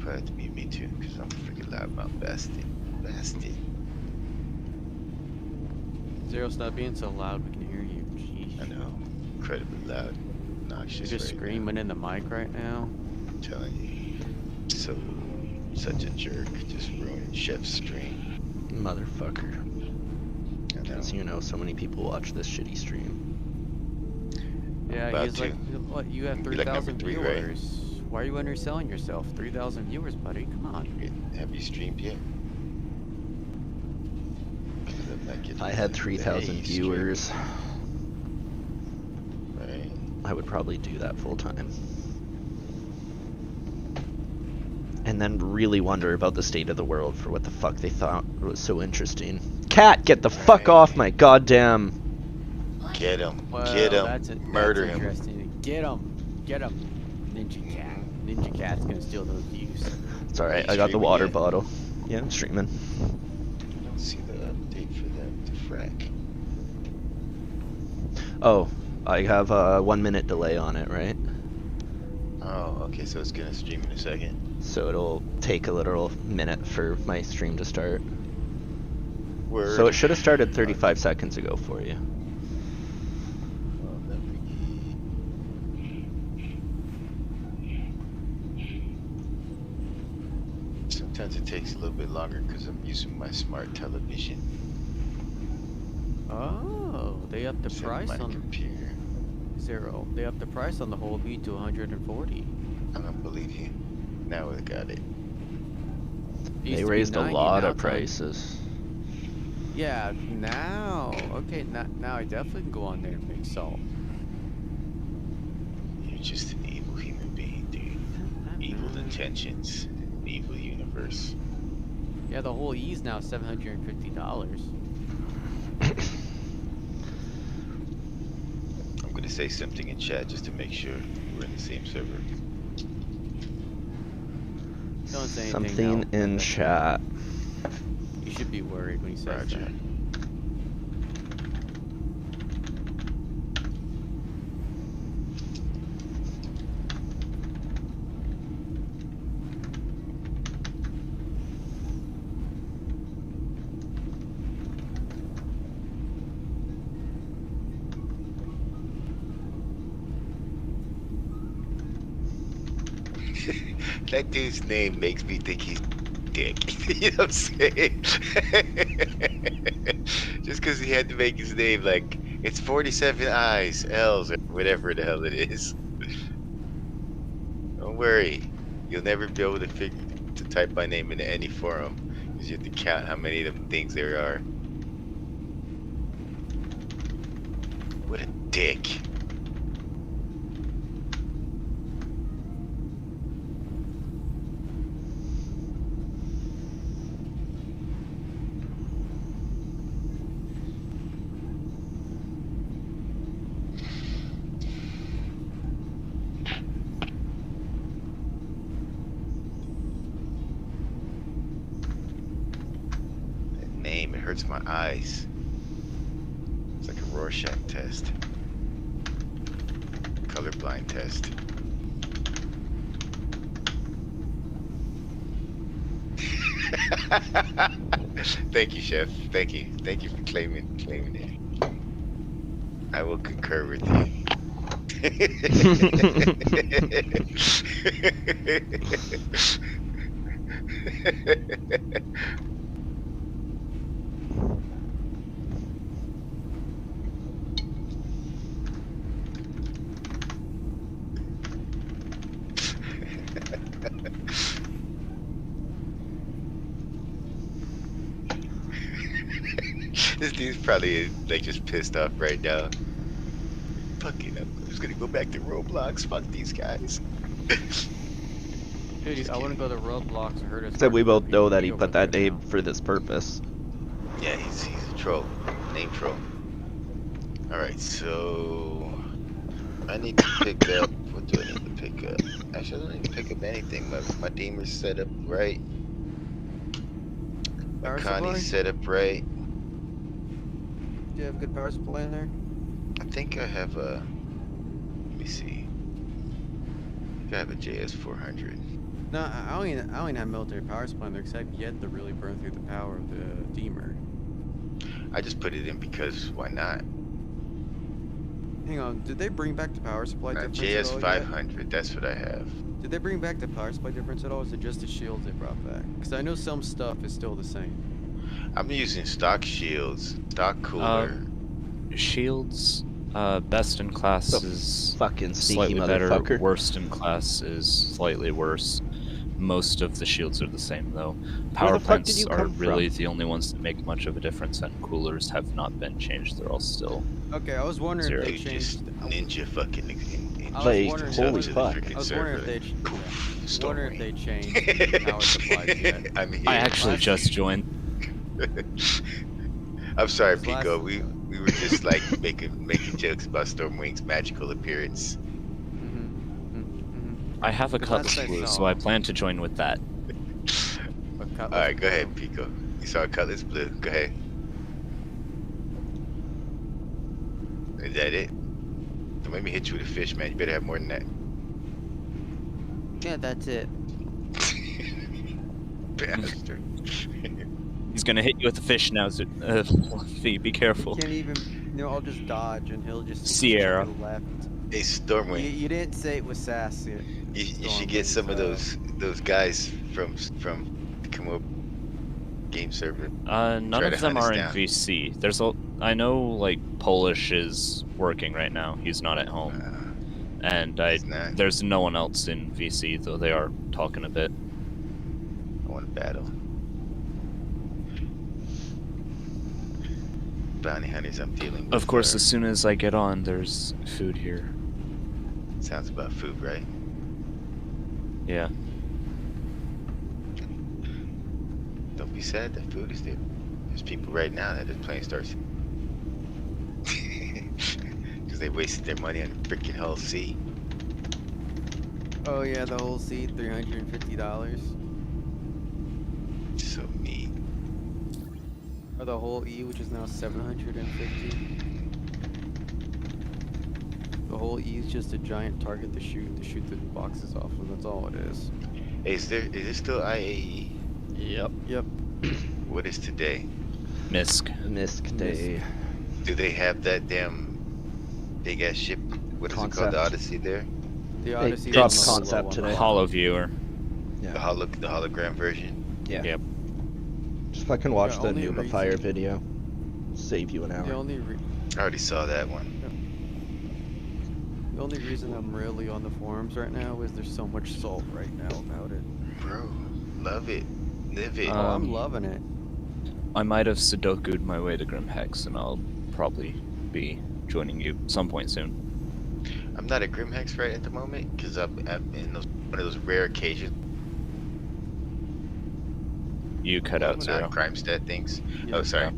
probably have to mute me too, because I'm freaking loud about bastard. Bastard. Zero, stop being so loud. We can hear you. Jeez. I know. Incredibly loud. Noxious. You're just right screaming in the mic right now. I'm telling you. So, such a jerk. Just ruined Chef's stream. Motherfucker. I know. Because you know so many people watch this shitty stream. Yeah, About he's to. like, what? You have You'd be like number 3,000 three, right? viewers. Why are you underselling yourself? 3,000 viewers, buddy. Come on. Have you streamed yet? If I had 3,000 viewers, right? I would probably do that full time. And then really wonder about the state of the world for what the fuck they thought was so interesting. Cat, get the fuck off my goddamn... Get him. Well, Get him. that's Murder him. interesting. Get him. Get him. Ninja Cat. Ninja Cat's gonna steal those views. It's alright, you I got the streaming water yet? bottle. Yeah, I'm streaming. I don't see the update for them to frack. Oh, I have a 1 minute delay on it, right? Oh, okay, so it's gonna stream in a second. So it'll take a literal minute for my stream to start. Word. So it should have started 35 seconds ago for you. Well, let me- Sometimes it takes a little bit longer because I'm using my smart television. Oh, they upped the instead of price my on computer. Zero. They upped the price on the whole beat to 140. I don't believe you. Now I got it. It used They to be raised a 90, lot now of it's on- prices. Yeah, now. Okay, now I definitely can go on there and make salt. You're just an evil human being, dude. Evil intentions. An evil universe. Yeah, the whole E's now $750. I'm gonna say something in chat just to make sure we're in the same server. Don't say anything. Something now. in chat. You should be worried when he says Roger. that. That dude's name makes me think he's dick. You know what I'm saying? Just because he had to make his name like it's 47 I's, L's, or whatever the hell it is. Don't worry, you'll never be able to type my name into any forum because you have to count how many of them things there are. What a dick. Name, it hurts my eyes. It's like a Rorschach test. Colorblind test. Thank you, Chef. Thank you. Thank you for claiming it. I will concur with you. This dude's probably like just pissed off right now. Fucking, I'm just gonna go back to Roblox. Fuck these guys. Dude, I wouldn't go to Roblox or hurt us. Except we both know that he put that name for this purpose. Yeah, he's a troll. Name troll. Alright, so I need to pick up. What do I need to pick up? Actually, I don't need to pick up anything. My Deemer's set up right. My Power supply? Connie's set up right. Do you have good power supply in there? I think I have a. Let me see. I think I have a JS400. No, I don't even have military power supply in there, because I've yet to really burn through the power of the Deemer. I just put it in because why not? Hang on, did they bring back the power supply difference at JS all yet? 500. That's what I have. Did they bring back the power supply difference at all, or is it just the shields they brought back? Because I know some stuff is still the same. I'm using stock shields, stock cooler. Shields, best in class The is Fucking sneaky slightly better. motherfucker. Worst in class is slightly worse. Most of the shields are the same though. Power the fuck plants did you are come really from? the only ones that make much of a difference, and coolers have not been changed. They're all still. Okay, I was wondering Zero. if they Dude, changed. just ninja fucking I was Like, wondering holy if- fuck. I was wondering if they. Storm Wondering if they Wing. changed the power supplies yet. I'm here. I actually just joined. I'm sorry, This last- Pico. We were just like making jokes about Stormwing's magical appearance. I have a But cutlass that's blue, like so I plan to join with that. All right, go ahead, Pico. You saw a cutlass blue. Go ahead. Is that it? Don't make me hit you with a fish, man. You better have more than that. Yeah, that's it. Bastard. He's gonna hit you with the fish now, Fee, be careful. Can't even. I'll just dodge and he'll just. Sierra. To the left. Hey, Stormwing. You didn't say it was sass yet. You should get some of those guys from the Komodo game server. None Try to of them hunt us are in down. VC. I know like Polish is working right now. He's not at home, and He's not. there's no one else in VC though they are talking a bit. I want to battle. Bounty hunters I'm dealing with. Of course, are- as soon as I get on, there's food here. sounds about food, right? Yeah. Don't be sad that food is there. There's people right now that the plane starts. Because they wasted their money on the freaking whole sea. Oh yeah, the whole seat, $350. So mean. Or the whole E, which is now $750. The whole E is just a giant target to shoot the boxes off of. That's all it is. Hey, is it still IAE? Yep. Yep. What is today? Misk. Misk Day. Do they have that damn big ass ship? What is it called? The Concept. Odyssey there? The Odyssey dropped is on the low concept one. today. Hollow viewer. Yeah. The hologram version? Yeah. Yep. Just fucking watch Yeah, the only Nuba reason- Fire video. Save you an The hour. only I already saw that one. reason I'm really on the forums right now is there's so much salt right now about it. Bro, love it. Live it. Oh, I'm Um, loving it. I might have Sudoku'd my way to Grimhex, and I'll probably be joining you some point soon. I'm not a Grimhex right at the moment because I'm in one of those rare occasions. You cut out Zero. Not crime stat things. Yeah. Oh, sorry.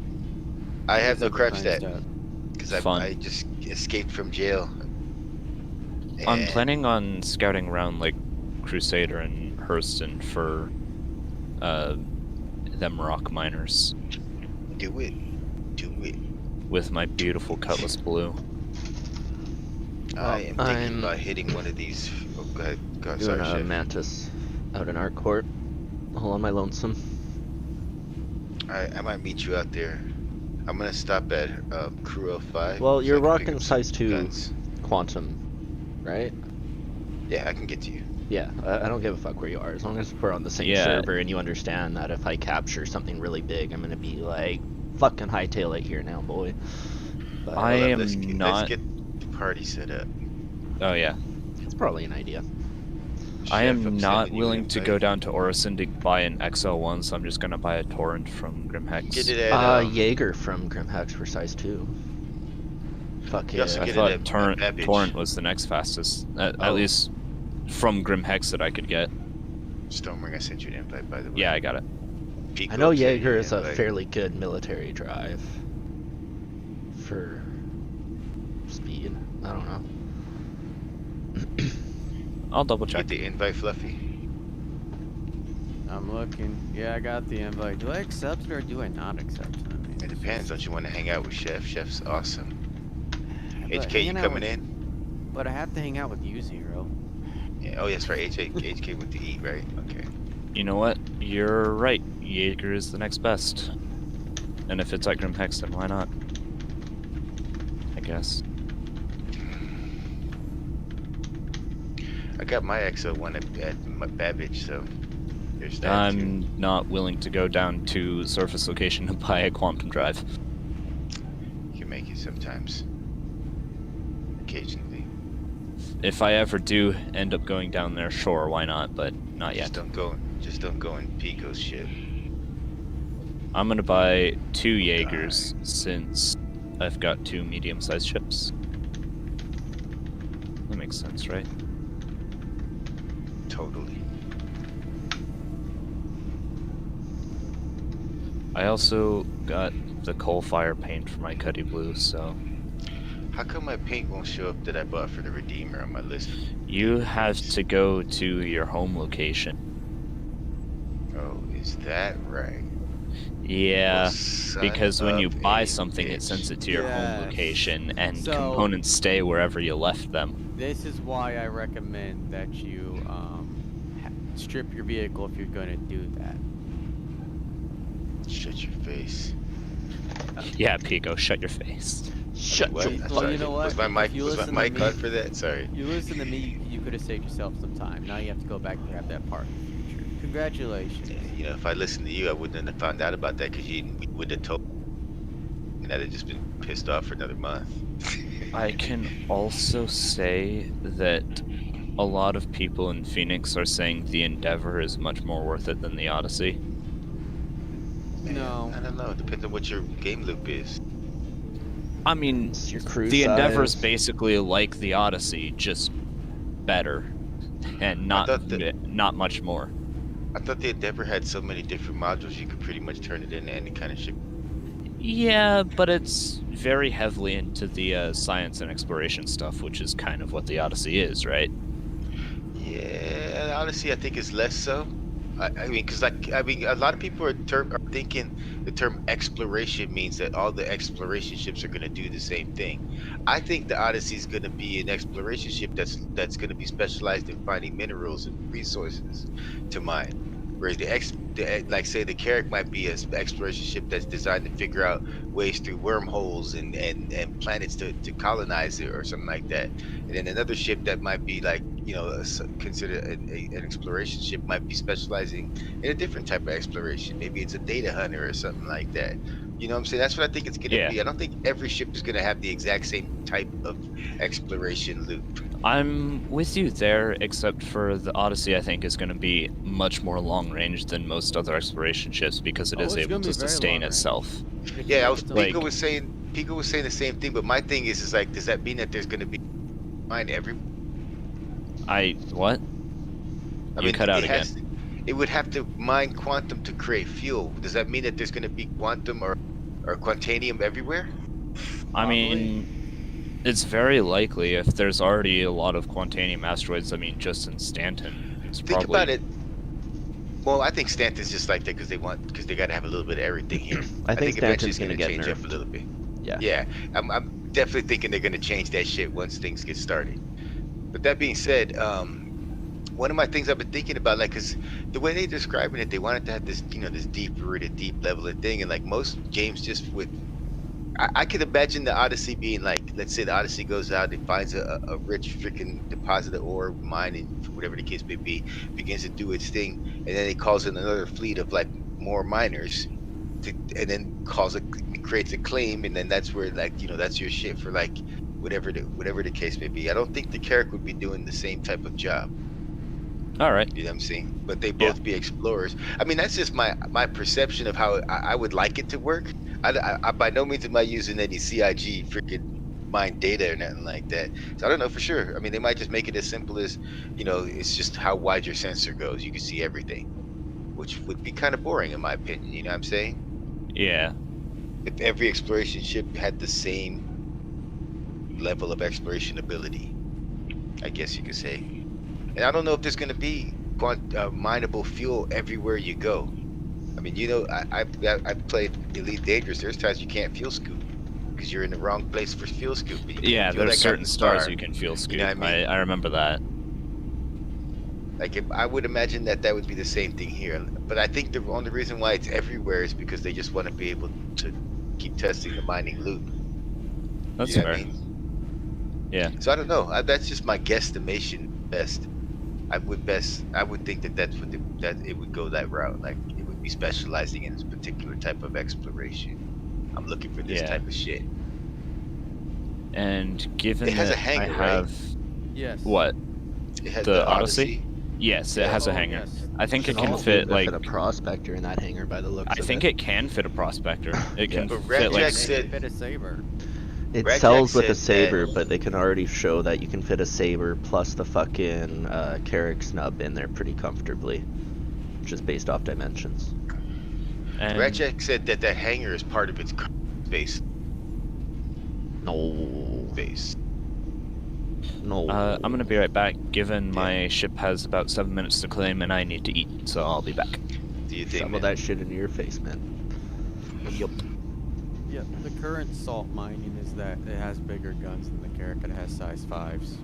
I have no Except for crime crime stat stat. because Fun. I just escaped from jail. I'm And planning on scouting around like Crusader and Hurston for them rock miners Do it. Do it. with my beautiful Cutlass Blue. I am thinking I'm about hitting one of these. Oh, go ahead. Go ahead. Doing Sorry, a Chef. Mantis out in Art Court. All on my lonesome. I might meet you out there. I'm gonna stop at Crew 05. Well, so you're I can pick rocking up some size 2 guns. Quantum, right? Yeah, I can get to you. Yeah, I don't give a fuck where you are. As long as we're on the same Yeah. server and you understand that if I capture something really big, I'm gonna be like, fucking hightail it here now, boy. But I Hold up, am let's not- get the party set up. Oh yeah. it's probably an idea. I Chef, am I'm not sending you an willing to invite. go down to Orison to buy an XL1, so I'm just gonna buy a Torrent from Grimhex. Get it at. Jaeger from Grimhex for size 2. Fuck You yeah. also I get it thought at Torrent Babbage. was the next fastest, at Oh. least from Grimhex that I could get. Stormring, I sent you an invite, by the way. Yeah, I got it. Pico I know sent you Jaeger an is a invite. fairly good military drive for speed. I don't know. I'll double Get check. the invite, Fluffy. I'm looking. Yeah, I got the invite. Do I accept it or do I not accept it? I mean, It depends. Don't you want to hang out with Chef? Chef's awesome. but HK, you hanging out coming with- in? But I have to hang out with you, Zero. Yeah. Oh, yes, right. HK went to eat, right? Okay. You know what? You're right. Jaeger is the next best. And if it's at Grim Hex, then why not? I guess. I got my XO1 at Babbage, so there's that. I'm not willing to go down to surface location to buy a quantum drive. Too. You can make it sometimes. Occasionally. If I ever do end up going down there, sure, why not? But not yet. Just don't go in Pico's shit. I'm gonna buy 2 Jaegers since I've got 2 medium-sized ships. That makes sense, right? Totally. I also got the coal fire paint for my Cuddy Blue, so How come my paint won't show up that I bought for the Redeemer on my list? you have to go to your home location. Oh, is that right? Yeah, Well, son because when you of buy a something, it bitch. sends it to your home Yes. location, and So- components stay wherever you left them. This is why I recommend that you strip your vehicle if you're going to do that. Shut your face. Yeah, Pico, shut your face. Shut What? your I'm Well, sorry. you know what? Was my If mic, you was listen my to mic on me- for that? Sorry. You listen to me, you could have saved yourself some time. Now you have to go back and grab that part in the future. Congratulations. You know, if I listened to you, I wouldn't have found out about that because you would have told. And I'd have just been pissed off for another month. I can also say that a lot of people in Phoenix are saying the Endeavor is much more worth it than the Odyssey. No. I don't know. It depends on what your game loop is. I mean, It's your crew the Endeavor is size. basically like the Odyssey, just better, and not thought that- not much more. I thought the Endeavor had so many different modules you could pretty much turn it into any kind of ship. Yeah, but it's very heavily into the science and exploration stuff, which is kind of what the Odyssey is, right? Yeah, honestly, I think it's less so. I mean, because a lot of people are thinking the term exploration means that all the exploration ships are going to do the same thing. I think the Odyssey is going to be an exploration ship that's going to be specialized in finding minerals and resources to mine. Whereas like say the Carrack might be an exploration ship that's designed to figure out ways through wormholes and planets to colonize it or something like that. And then another ship that might be like, you know, considered an exploration ship might be specializing in a different type of exploration. Maybe it's a data hunter or something like that. You know what I'm saying? That's what I think it's going to Yeah. be. I don't think every ship is going to have the exact same type of exploration loop. I'm with you there, except for the Odyssey, I think, is going to be much more long range than most other exploration ships because it Oh, is it's able gonna to be very sustain long range. itself. Yeah, like- Pico was saying the same thing, but my thing is like, does that mean that there's going to be mine every? What? I You cut out it it would have to mine quantum to create fuel. Does that mean that there's going to be quantum or quantanium everywhere? I mean, it's very likely if there's already a lot of Quantanium asteroids. I mean, just in Stanton, it's Think probably. about it. Well, I think Stanton's just like that because they got to have a little bit of everything here. I think eventually Stanton's it's gonna gonna get change up nerfed. a little bit. Yeah. Yeah, I'm definitely thinking they're going to change that shit once things get started. But that being said, one of my things I've been thinking about, like, cause the way they're describing it, they wanted to have this, you know, this deep-rooted, deep level of thing, and like most games, just with, I could imagine the Odyssey being like, let's say the Odyssey goes out and finds a rich freaking deposit of ore, mining, whatever the case may be, begins to do its thing, and then it calls in another fleet of like more miners, and then creates a claim, and then that's where, like, you know, that's your shit for like whatever the case may be. I don't think the Carrack would be doing the same type of job. All right. You know what I'm saying? But they both be explorers. I mean, that's just my perception of how I would like it to work. I by no means am I using any CIG freaking mine data or nothing like that. So I don't know for sure. I mean, they might just make it as simple as, you know, it's just how wide your sensor goes. You can see everything, which would be kind of boring in my opinion. You know what I'm saying? Yeah. If every exploration ship had the same level of exploration ability, I guess you could say. And I don't know if there's going to be mineable fuel everywhere you go. I mean, you know, I played Elite Dangerous. There's times you can't fuel scoop because you're in the wrong place for fuel scoop. But you can't Yeah, fuel there's that certain Captain stars Star. you can fuel scoop. know what I mean? I remember that. Like if I would imagine that would be the same thing here. But I think the only reason why it's everywhere is because they just want to be able to keep testing the mining loot. That's You know fair. what I mean? Yeah. So I don't know. That's just my guesstimation. Best. I would think that that it would go that route. Like it would be specializing in this particular type of exploration. I'm looking for this Yeah. type of shit. And given It has a that hangar, I right? have Yes. what? It has The Odyssey? Yes, it has a Oh, hangar. yes. I think it Can can almost fit even like. fit a prospector in that hangar by the looks I of think it. it can fit a prospector. It can But fit Red like. Jack said- Fit a saber. It Red sells Jack with a said saber, that- but they can already show that you can fit a saber plus the fucking Carrick snub in there pretty comfortably, just based off dimensions. And Ratchet said that hangar is part of its base. No, Base. no. I'm gonna be right back. Given my ship has about 7 minutes to claim, and I need to eat, so I'll be back. Do you think? Shovel Man? that shit into your face, man. Yup. Yeah, the current salt mining is that it has bigger guns than the Carrick. It has size 5s.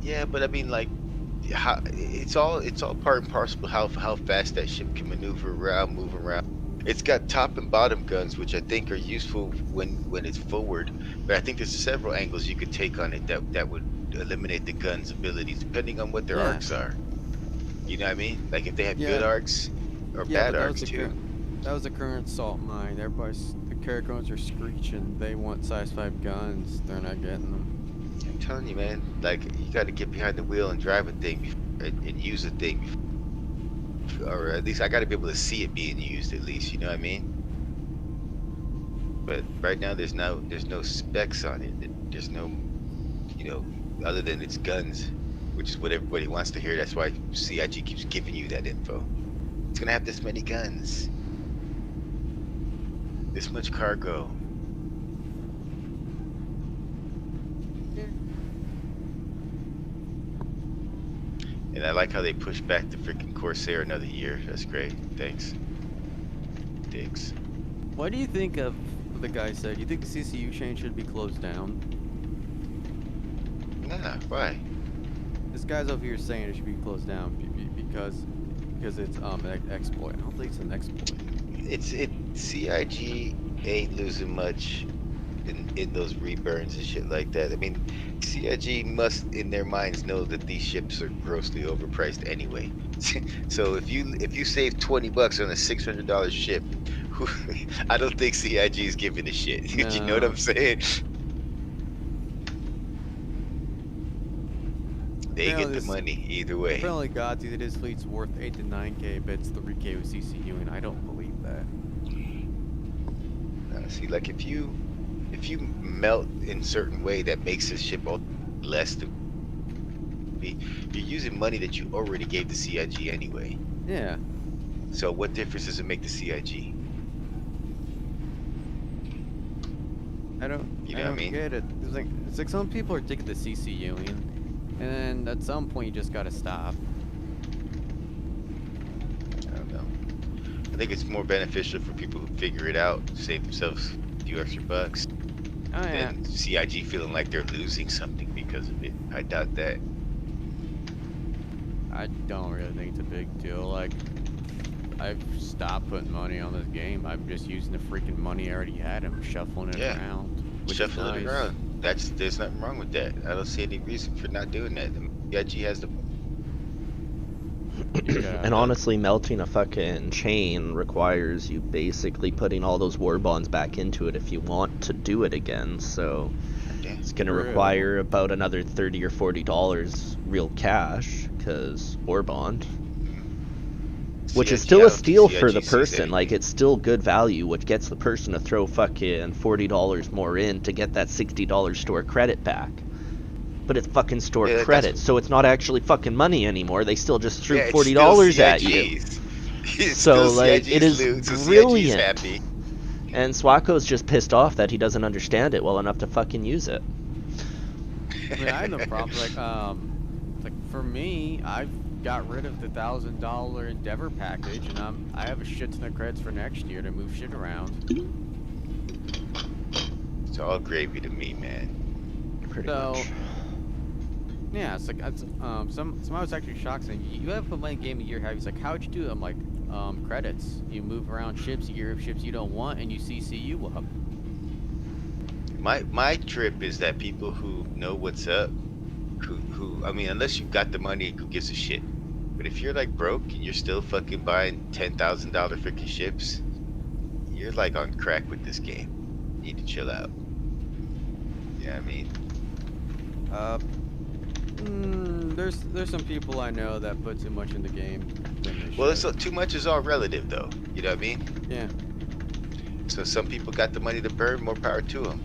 Yeah, but I mean, like, how, it's all part and parcel of how fast that ship can maneuver around, move around. It's got top and bottom guns, which I think are useful when it's forward. But I think there's several angles you could take on it that would eliminate the gun's abilities, depending on what their Yeah. arcs are. You know what I mean? Like if they have Yeah. good arcs or Yeah, bad but arcs too. that was the current salt mine. The Carrick owners are screeching. They want size 5 guns. They're not getting them. I'm telling you, man. Like you got to get behind the wheel and drive a thing and use a thing, or at least I got to be able to see it being used. At least, you know what I mean? But right now, there's no specs on it. There's no, other than its guns, which is what everybody wants to hear. That's why CIG keeps giving you that info. It's gonna have this many guns, this much cargo. And I like how they pushed back the freaking Corsair another year. That's great. Thanks. Dicks. What do you think of what the guy said? You think the CCU chain should be closed down? Nah, why? This guy's over here saying it should be closed down because it's an exploit. I don't think it's an exploit. CIG ain't losing much in those reburns and shit like that. I mean, CIG must in their minds know that these ships are grossly overpriced anyway. So if you save $20 on a $600 ship, I don't think CIG is giving a shit. You know what No. I'm saying? They Apparently get the this- money either way. Apparently, God sees that his fleet's worth 8 to 9k, but it's 3k with CCU, and I don't believe that. See, like if you melt in certain way that makes this ship less to be, you're using money that you already gave the CIG anyway. Yeah. So what difference does it make to CIG? I don't You know what I mean? get it. It's like some people are digging the CCU, and then at some point you just gotta stop. I don't know. I think it's more beneficial for people who figure it out, save themselves a few extra bucks, Oh yeah. than CIG feeling like they're losing something because of it. I doubt that. I don't really think it's a big deal. Like, I've stopped putting money on this game. I'm just using the freaking money I already had and shuffling it Yeah. around. Which Shuffle is it nice. around. There's nothing wrong with that. I don't see any reason for not doing that. CIG has the Yeah. And honestly, melting a fucking chain requires you basically putting all those war bonds back into it if you want to do it again. So yeah. it's gonna True. require about another $30 or $40 real cash, because war bond, which is CIG, still I a don't think steal for CIG the sees person. Like, anything. it's still good value, which gets the person to throw fucking $40 more in to get that $60 store credit back. But it's fucking store Yeah, that's- credit, so it's not actually fucking money anymore. They still just threw Yeah, it's $40 still at you. CIG's. It's So, still like, CIG's it is loot, so CIG's brilliant. happy. And Swako's just pissed off that he doesn't understand it well enough to fucking use it. I mean, I have no problem. Like for me, I've got rid of the $1,000 Endeavor package, and I have a shit ton of credits for next year to move shit around. It's all gravy to me, man. Pretty So, much. Yeah, it's like somebody was actually shocked saying you haven't put money in game a year, have you? He's like, how'd you do it? I'm like, credits. You move around ships, you get rid of ships you don't want, and you CCU up. My trip is that people who know what's up, who I mean, unless you got the money, who gives a shit? But if you're like broke and you're still fucking buying $10,000 freaking ships, you're like on crack with this game. You need to chill out. Yeah, I mean, There's some people I know that put too much in the game than they well, should. too much is all relative, though. You know what I mean? Yeah. So some people got the money to burn, more power to them.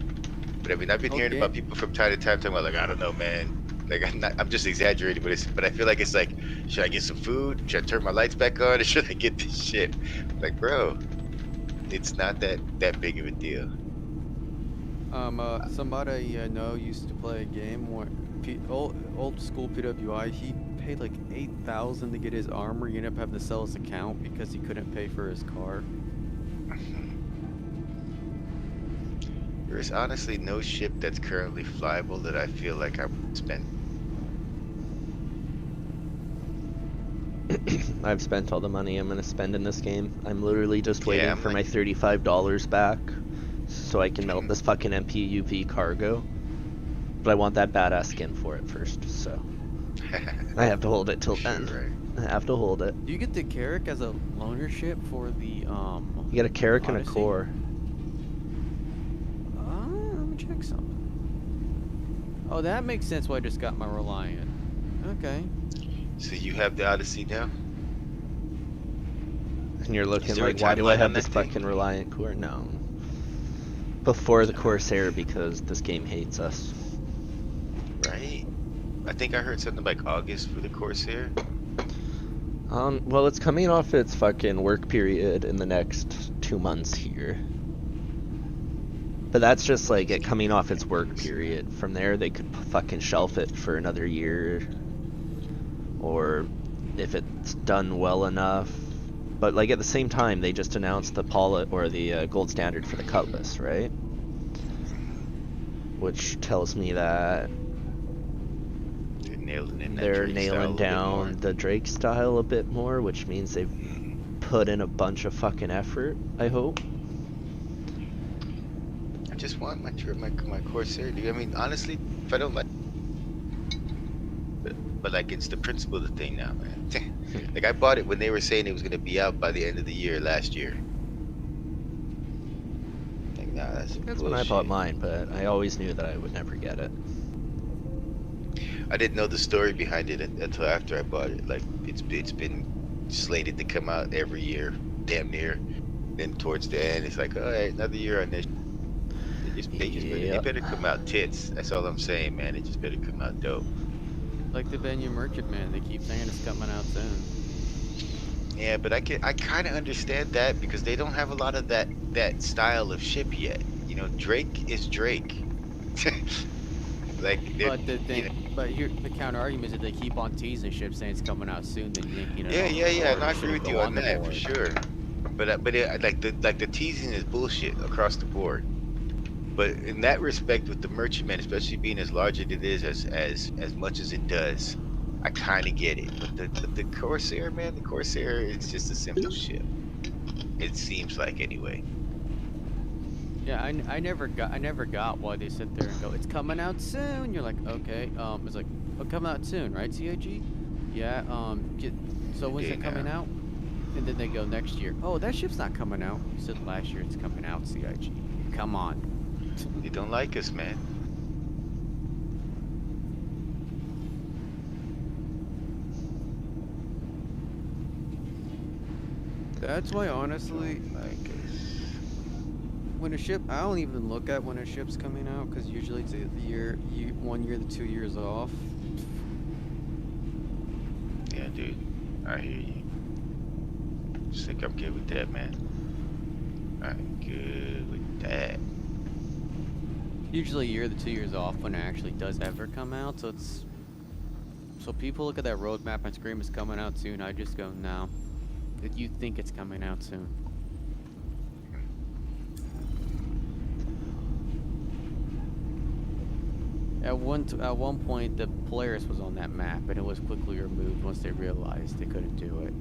But I mean, I've been hearing Okay. about people from time to time talking about like, I don't know, man. Like I'm just exaggerating, but I feel like it's like, should I get some food? Should I turn my lights back on, or should I get this shit? Like, bro, it's not that big of a deal. Somebody I know used to play a game where old school PWI. He paid like 8,000 to get his armor. He ended up having to sell his account because he couldn't pay for his car. There's honestly no ship that's currently flyable that I feel like I would spend. I've spent all the money I'm gonna spend in this game. I'm literally just waiting I'm for like- my $35 back so I can melt this fucking MPUV cargo. But I want that badass skin for it first, so I have to hold it till then. Right. I have to hold it. Do you get the Carrack as a loaner ship for the You get a Carrack and a Odyssey? core. Let me check something. Oh, that makes sense why I just got my Reliant. Okay. So you have the Odyssey now? And you're looking there a like, why do I timeline have on this that thing? fucking Reliant core? No. Before the Corsair because this game hates us. Right? I think I heard something like August for the Corsair. Well, it's coming off its fucking work period in the next 2 months here. But that's just like it coming off its work period. From there, they could fucking shelf it for another year. Or if it's done well enough. But like at the same time, they just announced the the gold standard for the Cutlass, right? Which tells me that They're nailing in that they're Drake style a nailing bit down more. the Drake style a bit more, which means they've put in a bunch of fucking effort, I hope. I just want my Corsair, dude. I mean, honestly, if I don't like, but like it's the principle of the thing now, man. Like I bought it when they were saying it was gonna be out by the end of the year last year. Like, nah, that's When I bought bullshit. mine, but I always knew that I would never get it. I didn't know the story behind it until after I bought it. Like it's been slated to come out every year, damn near. Then towards the end, it's like, all right, another year on this. They better come out tits. That's all I'm saying, man. It just better come out dope. Like the Venue Merchant, man. They keep saying it's coming out soon. Yeah, but I kind of understand that because they don't have a lot of that style of ship yet. You know, Drake is Drake. Like, But the you thing, know, but here the counter argument is that they keep on teasing ships saying it's coming out soon. Then you know. yeah. or No, I it agree with should you go on the that for board. sure. But like the teasing is bullshit across the board. But in that respect, with the merchantman, especially being as large as it is, as much as it does, I kind of get it. But the Corsair, man, the Corsair, it's just a simple ship. It seems like anyway. Yeah, I never got why they sit there and go, it's coming out soon. You're like, okay, it's like, oh, coming out soon, right? CIG? Yeah. So when's Yeah, it coming no. out? And then they go next year. Oh, that ship's not coming out. You said last year it's coming out. CIG. Come on. They don't like us, man. That's why, honestly, Like us. when a ship, I don't even look at when a ship's coming out because usually it's the year, 1 year to 2 years off. Yeah, dude. I hear you. Just think I'm good with that, man. I'm good with that. Usually a year to 2 years off when it actually does ever come out. So people look at that roadmap and scream it's coming out soon. I just go, no. You think it's coming out soon. At one point, the Polaris was on that map, and it was quickly removed once they realized they couldn't do it.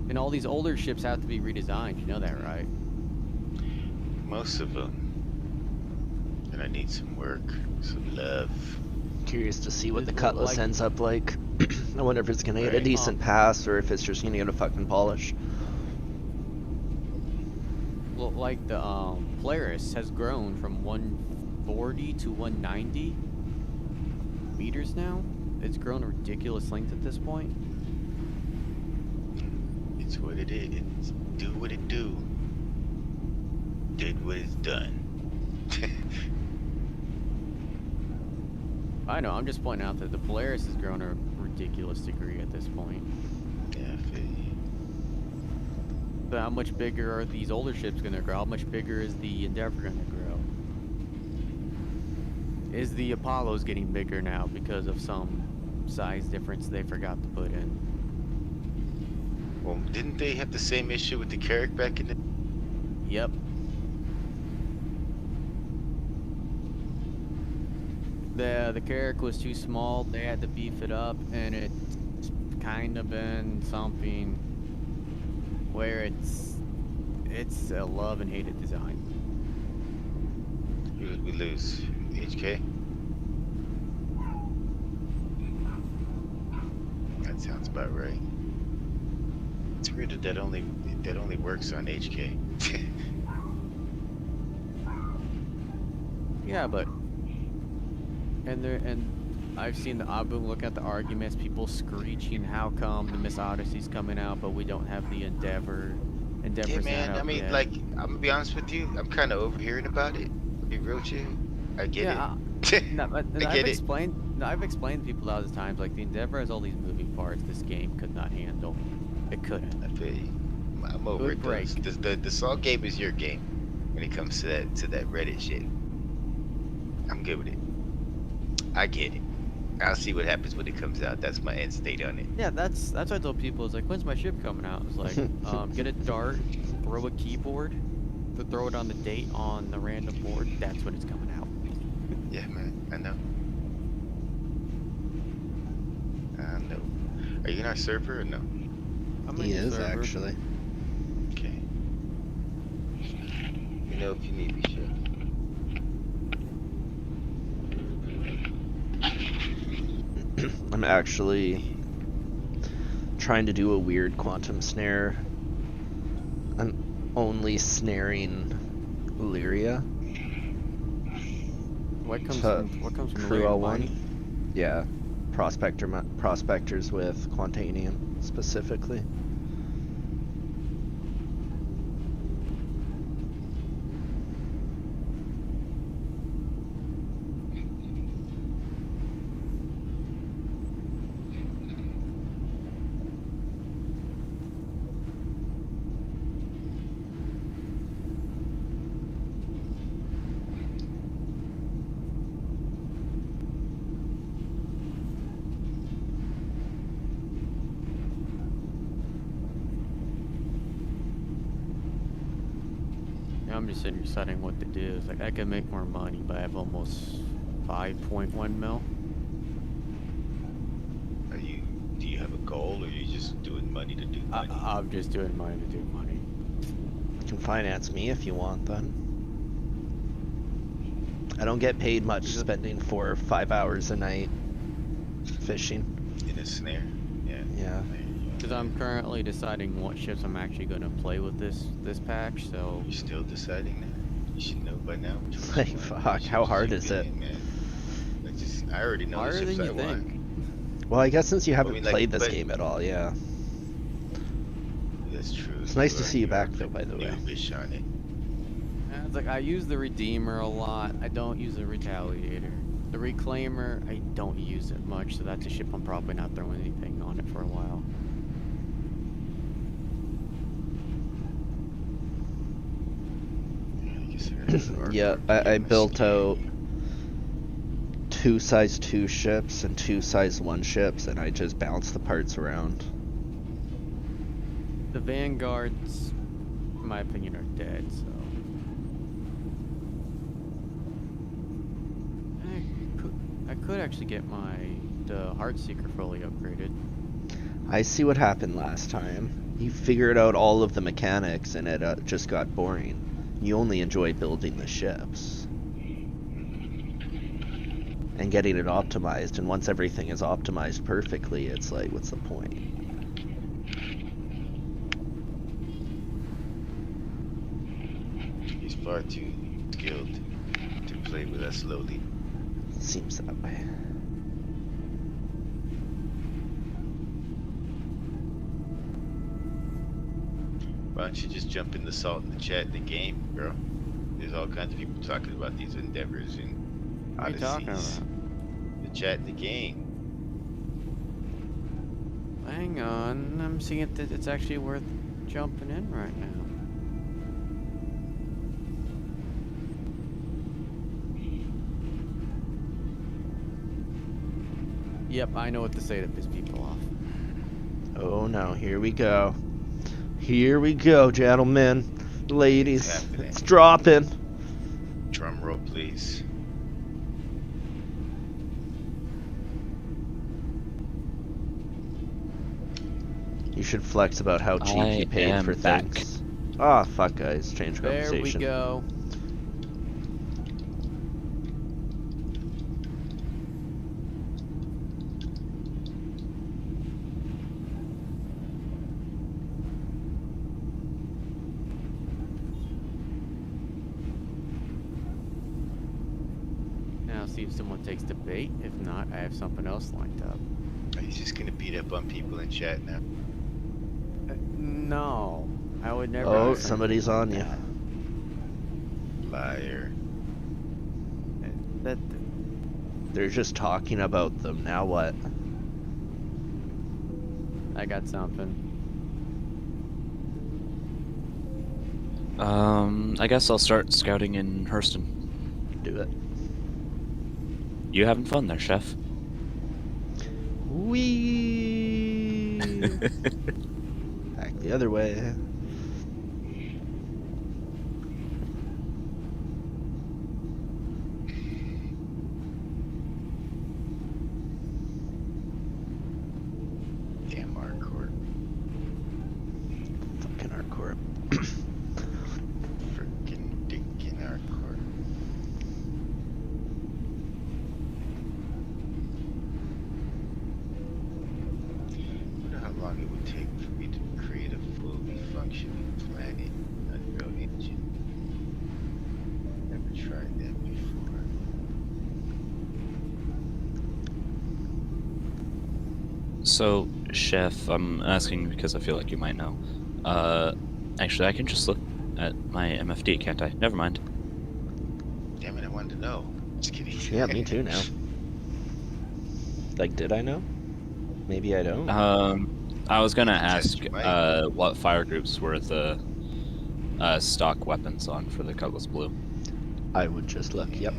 And all these older ships have to be redesigned. You know that, right? Most of them. And I need some work, some love. Curious to see what Is the it Cutlass like- ends up like. I wonder if it's gonna get a Right. decent pass or if it's just gonna get a fucking polish. Well, like the Polaris has grown from 140 to 190 meters now. It's grown a ridiculous length at this point. It's what it is. It's do what it do. Did what it's done. I know. I'm just pointing out that the Polaris has grown a ridiculous degree at this point. Yeah, I feel you. So how much bigger are these older ships going to grow? How much bigger is the Endeavor going to grow? Is the Apollo's getting bigger now because of some size difference they forgot to put in? Well, didn't they have the same issue with the Carrack back in the... Yep. The Carrack was too small. They had to beef it up, and it's kind of been something where it's a love and hated design. Who did we lose? HK? That sounds about right. It's weird that only works on HK. Yeah, but and I've seen I've been looking at the arguments, people screeching, how come the Miss Odyssey's coming out, but we don't have the Endeavor. Yeah, Endeavor's man. not I out mean, yet. like, I'm gonna be honest with you. I'm kind of overhearing about it. To be real with you, I get Yeah, it. No, but I get it. I've explained to people thousands of times, like the Endeavor has all these moving parts this game could not handle. It couldn't. I feel you. I'm over Good it. Though. break. The Saw game is your game when it comes to that Reddit shit. I'm good with it. I get it. I'll see what happens when it comes out. That's my end state on it. Yeah, that's what I told people. It's like, when's my ship coming out? It's like, get a dart, throw a keyboard, throw it on the date on the random board. That's when it's coming out. Yeah, man. I know. I know. Are you in our server or no? I'm He in the is server. actually. Okay. You know if you need me, shit. I'm actually trying to do a weird quantum snare. I'm only snaring Illyria. What comes to from Crew Illyrian L1. mining? Yeah, prospectors with Quantanium specifically. I'm just sitting here deciding what to do. It's like I could make more money, but I have almost 5.1 mil. Do you have a goal, or are you just doing money to do money? I'm just doing money to do money. You can finance me if you want, then. I don't get paid much spending 4 or 5 hours a night fishing. In a snare? Yeah. Yeah. There you go. Because I'm currently deciding what ships I'm actually going to play with this patch. So You're still deciding that? You should know by now. Which ones Like, you want, fuck, which how ships hard you is be it? in, man. I already know harder the than ships you I want. think. Well, I guess since you haven't mean, like, played this but- game at all, yeah. That's true. It's nice to see you back, though, by the way. Noobish on it. And it's like I use the Redeemer a lot. I don't use the Retaliator. The Reclaimer, I don't use it much, so that's a ship I'm probably not throwing anything on it for a while. I guess I gotta go to Yeah, Arc I Arcade built my out 2 size 2 ships and 2 size 1 ships, and I just bounced the parts around. The Vanguards, in my opinion, are dead, so. could actually get the Heartseeker fully upgraded. I see what happened last time. You figured out all of the mechanics and it just got boring. You only enjoy building the ships. And getting it optimized, and once everything is optimized perfectly, it's like, what's the point? He's far too skilled to play with us slowly. Seems that way. Why don't you just jump in the salt in the chat in the game, bro? There's all kinds of people talking about these endeavors and What are you talking odysseys. about? The chat in the game. Hang on, I'm seeing it that it's actually worth jumping in right now. Yep, I know what to say to piss people off. Oh no, here we go. Here we go, gentlemen, ladies. It's happening. It's dropping. Drum roll, please. You should flex about how cheap I you paid am for back. things. Ah, fuck, guys. Change There we conversation. go. Now see if someone takes the bait. If not, I have something else lined up. Are you just gonna beat up on people in chat now? No, I would never. Oh, do something somebody's like on you. that. Liar. That They're just talking about them. Now what? I got something. I guess I'll start scouting in Hurston. Do it. You having fun there, Chef? Wee. Back the other way. Damn Arcor. Fucking hardcore. Frickin' dickin' Arcor. I wonder how long it would take for me to create a fully functioning planet Unreal Engine. Never tried that before. So, Chef, I'm asking because I feel like you might know. Actually, I can just look at my MFD, can't I? Never mind. Damn it, I wanted to know. Just kidding. Yeah, me too now. Like, did I know? Maybe I don't. I was gonna Test ask your might. what fire groups were the stock weapons on for the Cutlass Blue. I would just look. Yep.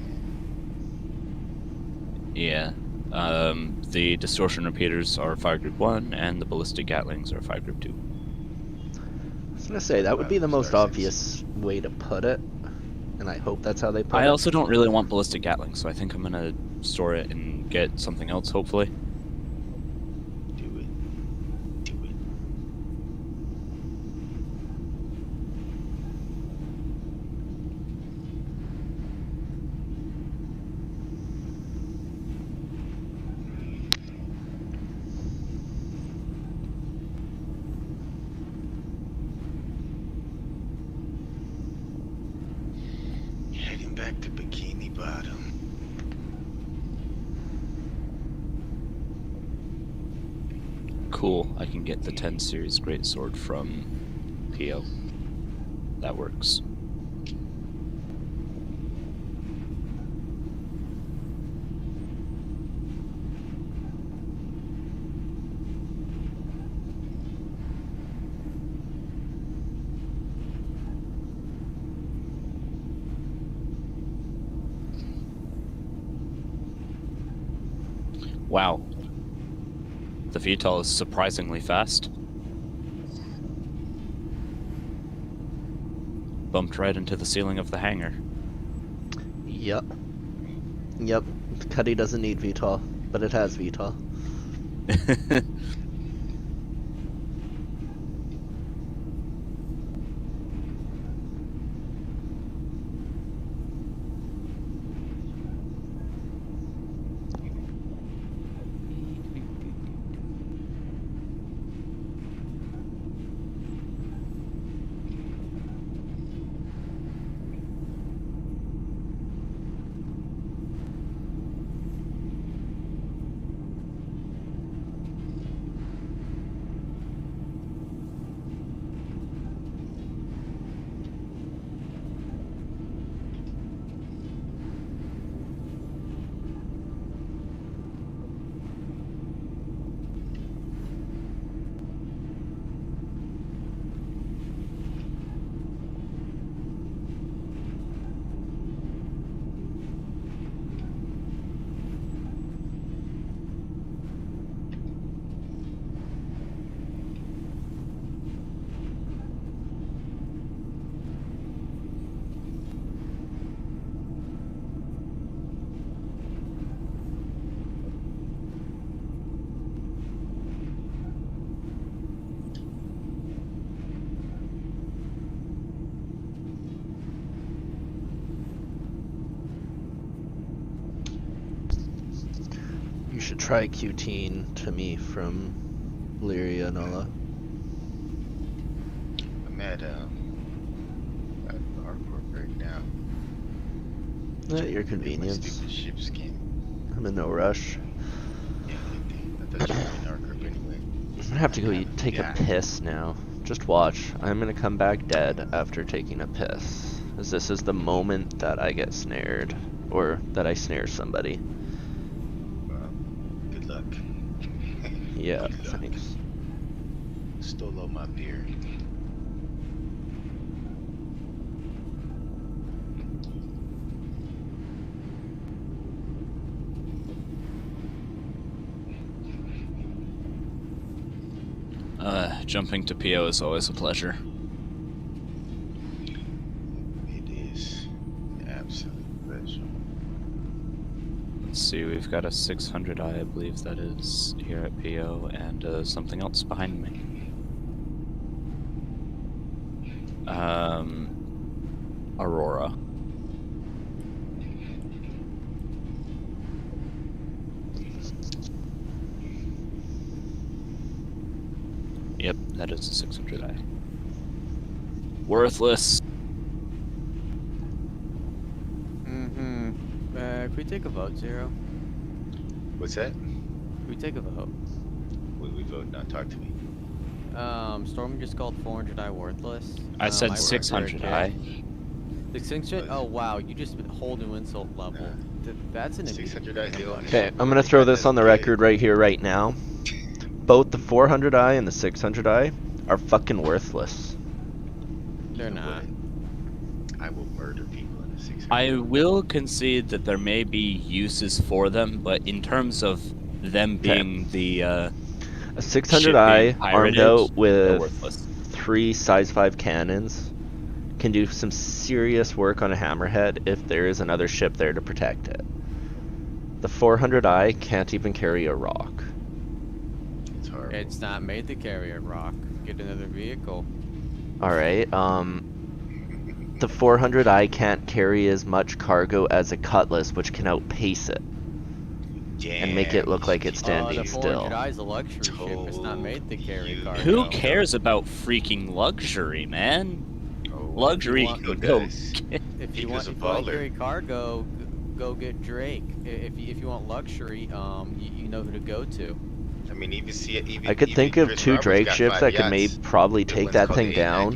Yeah. The distortion repeaters are fire group 1, and the ballistic gatlings are fire group 2. I was gonna say that would be the most Star Six. obvious way to put it, and I hope that's how they put I it. also don't really want ballistic gatlings, so I think I'm gonna store it and get something else, hopefully. Do it. Do it. Heading back to Bikini Bottom. Cool, I can get the 10 series greatsword from PO. That works. Wow. The VTOL is surprisingly fast. Bumped right into the ceiling of the hangar. Yep. Yep. Cuddy doesn't need VTOL, but it has VTOL. You should try QTing to me from Lyria Nola. I'm at Harcourt right now. At your My convenience. stupid ships came. I'm in no rush. Yeah, I thought you were in Harcourt anyway. I'm gonna have to go take a piss now. Just watch. I'm gonna come back dead after taking a piss. As this is the moment that I get snared. Or that I snare somebody. Well, good luck. Yeah, Good luck. thanks. Stole all my beer. Jumping to PO is always a pleasure. It is an absolute pleasure. Let's see, we've got a 600i, I believe that is, here at PO, and something else behind me. Aurora. Yep, that is a 600i. Worthless. Can we take a vote, Zero? What's that? Can we take a vote? We vote not talk to me. Storm just called 400i worthless. I said worked 600i. The 600? Oh wow, you just whole new insult level. That's an 600 I feel. Okay, I'm gonna throw this on the record right here, right now. Both the 400i and the 600i are fucking worthless. They're not. I will murder people in a 600. I will concede that there may be uses for them, but in terms of them being the A ship 600i being armed pirated, out they're with worthless. 3 size 5 cannons can do some serious work on a hammerhead if there is another ship there to protect it. The 400i can't even carry a rock. It's horrible. It's not made to carry a rock. Get another vehicle. Alright, the 400i can't carry as much cargo as a Cutlass, which can outpace it and make it look like it's standing the still. 400i is a luxury ship. It's not made to carry cargo. Who cares about freaking luxury, man? Luxury want- can go. If you Because want a to baller. carry cargo, go get Drake. If you want luxury, you know who to go to. I mean, even I could even think of Chris 2 Roberts Drake got ships 5 that could yachts. probably The take one's that called thing the down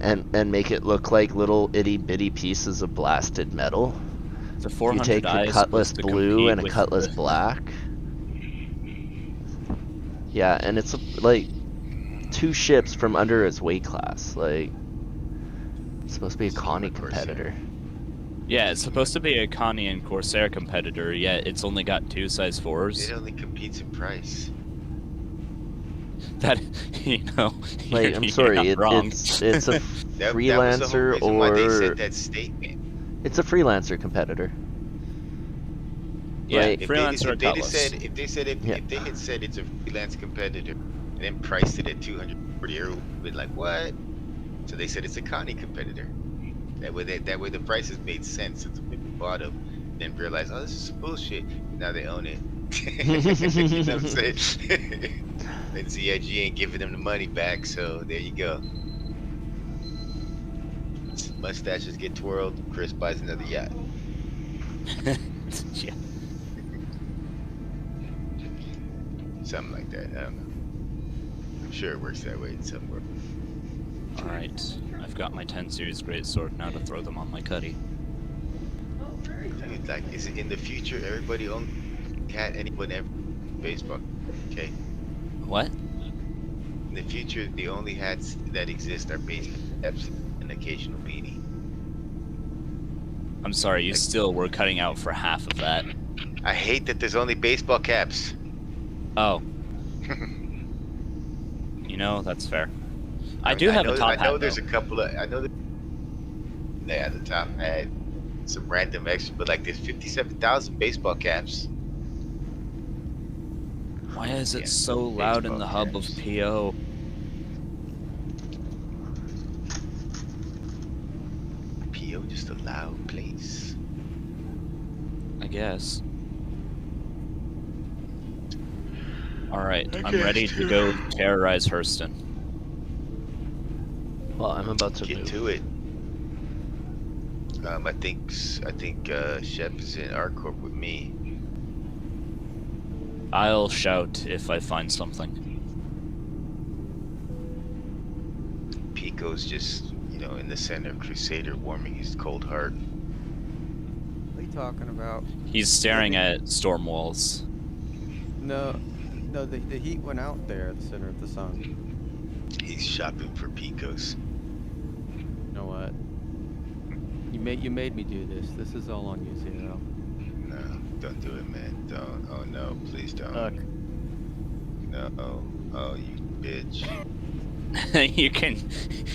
890. and make it look like little itty bitty pieces of blasted metal. The If you take 400i a is Cutlass supposed to blue compete and a with Cutlass the- black. Yeah, and it's like 2 ships from under its weight class. Like, it's supposed to be a Connie competitor. Yeah, it's supposed to be a Connie and Corsair competitor, yet it's only got 2 size 4s. It only competes in price. That, Like, I'm you're sorry, not wrong. it's a That was the whole freelancer reason why they or said that statement. it's a freelancer competitor. Yeah, Right. freelance or If they Cutlass. Yeah. if they had said it's a freelance competitor and then priced it at 240, everyone would be like, what? So they said it's a Connie competitor. That way the prices made sense. And so people bought them, then realized, oh, this is some bullshit. And now they own it. You know what I'm saying? And ZIG ain't giving them the money back, so there you go. Mustaches get twirled. Chris buys another yacht. Yeah. Something like that. I don't know. I'm sure it works that way in some world. Alright, I've got my 10 series greatsword now to throw them on my cutty. Dude, like, is it in the future everybody owns cat anyone ever baseball? Okay. What? In the future, the only hats that exist are baseball caps and occasional beanie. I'm sorry, you still were cutting out for half of that. I hate that there's only baseball caps. Oh. You know, that's fair. I do have a top hat, I know there's though. a couple of. I know that. Yeah, the top hat, some random extra, but like there's 57,000 baseball caps. Why is it Yeah, so loud in baseball the hub of caps. PO? PO just a loud place. I guess. Alright, I'm guess ready to too. go terrorize Hurston. Well, I'm about to Get move. to it. I think Shep is in R Corp with me. I'll shout if I find something. Pico's just, in the center of Crusader, warming his cold heart. What are you talking about? He's staring at storm walls. No, the heat went out there at the center of the sun. He's shopping for Picos. You know what? You made me do this. This is all on you, Zero. No, don't do it, man. Don't. Oh no, please don't. Look, No. Oh, you bitch.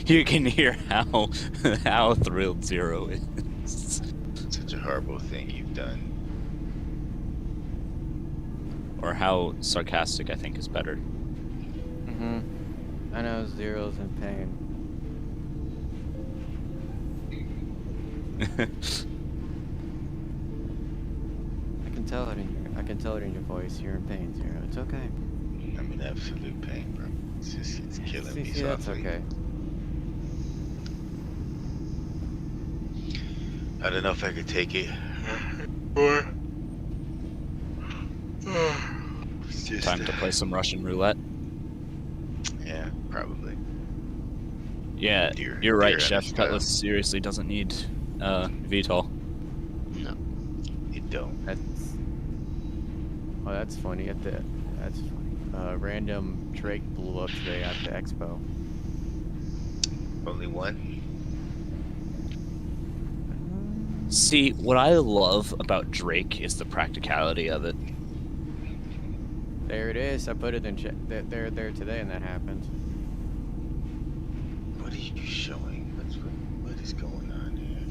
you can hear how thrilled Zero is. Such a horrible thing you've done. Or how sarcastic I think is better. I know Zero's in pain. I can tell it in your voice. You're in pain, Zero. It's okay. I'm in absolute pain, bro. It's killing me See, that's softly. okay. I don't know if I could take it. Or it's just, Time to play some Russian roulette. Yeah, probably. Yeah, Dear- you're right, dear Chef. Ernest, Cutlass seriously doesn't need VTOL. No. You don't. That's funny. That's funny. Random Drake blew up today at the expo. Only one. See, what I love about Drake is the practicality of it. There it is. I put it in check. There today, and that happened. What are you showing? What is going on here?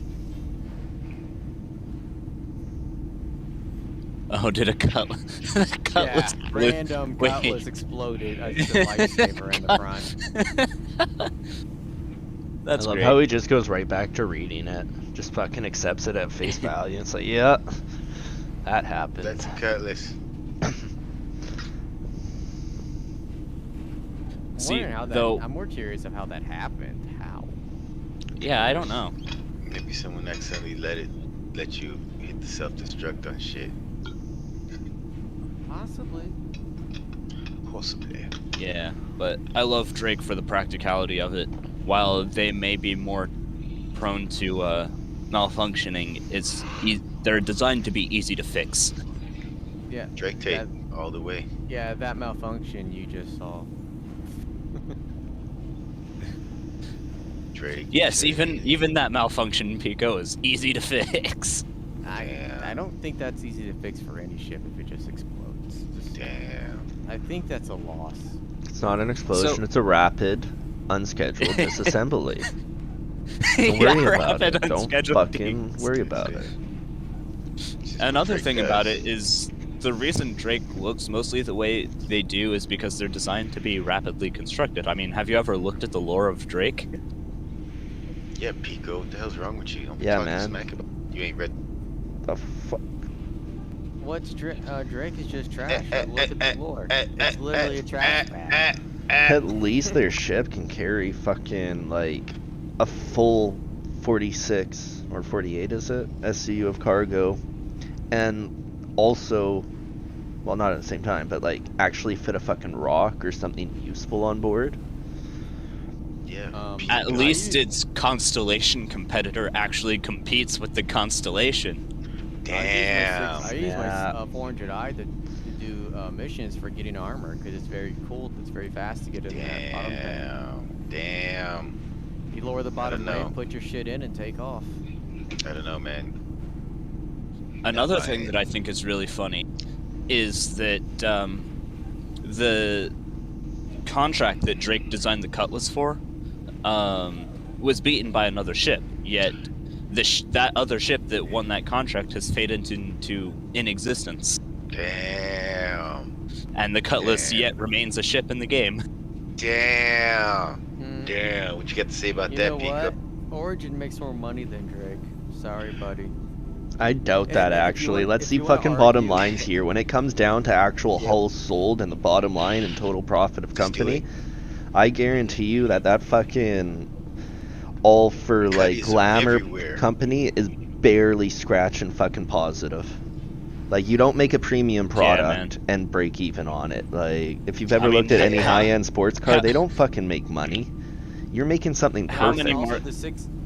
Oh, did a cutlass? Cutlass Yeah, blew- random Wait. cutlass exploded. It's a lifesaver in the front. That's I love great. how he just goes right back to reading it. Just fucking accepts it at face value. It's like, yeah, that happened. That's a cutlass. See, I'm more curious of how that happened. How? Yeah, I don't know. Maybe someone accidentally let you hit the self-destruct on shit. Possibly. Possibly. Yeah, but I love Drake for the practicality of it. While they may be more prone to malfunctioning, they're designed to be easy to fix. Yeah. Drake tape all the way. Yeah, that malfunction you just saw. Drake. Yes, Drake. even that malfunction in Pico is easy to fix. I don't think that's easy to fix for any ship if it just explodes. Damn. I think that's a loss. It's not an explosion. So- It's a rapid, unscheduled disassembly. Don't Yeah, worry about rapid, it. Don't unscheduled fucking worry about it. It's Another Drake thing about does. it is the reason Drake looks mostly the way they do is because they're designed to be rapidly constructed. I mean, have you ever looked at the lore of Drake? Yeah, Pico, what the hell's wrong with you? I'm Yeah, talking man. smack about you ain't read. The fuck? What's Drake is just trash. Look at the lore. It's literally a trash bag. At least their ship can carry fucking like a full 46 or 48, is it? SCU of cargo, and also, well, not at the same time, but like actually fit a fucking rock or something useful on board. Yeah. Um, At Pico. least its Constellation competitor actually competes with the Constellation. Damn. I use my Snap. 400i to do missions for getting armor because it's very cool. It's very fast to get in that bottom thing. Damn. You lower the bottom know. ramp, put your shit in, and take off. I don't know, man. Another That's thing why- that I think is really funny is that the contract that Drake designed the Cutlass for was beaten by another ship, yet that other ship that won that contract has faded into inexistence, Damn. and the Cutlass Damn. yet remains a ship in the game. Damn. Hmm. Damn. What you got to say about You that, know Pico? what? Origin makes more money than Drake. Sorry, buddy. I doubt And that if you actually. want- Let's if see you wanna fucking bottom argue- lines here. When it comes down to actual Yep. hulls sold and the bottom line and total profit of Let's do company, it. I guarantee you that fucking all for like Cutties are glamour everywhere. company is barely scratching fucking positive. Like, you don't make a premium product and break even on it. Like, if you've ever I mean, looked at any how- high-end sports car, they don't fucking make money. You're making something How perfect. many And more-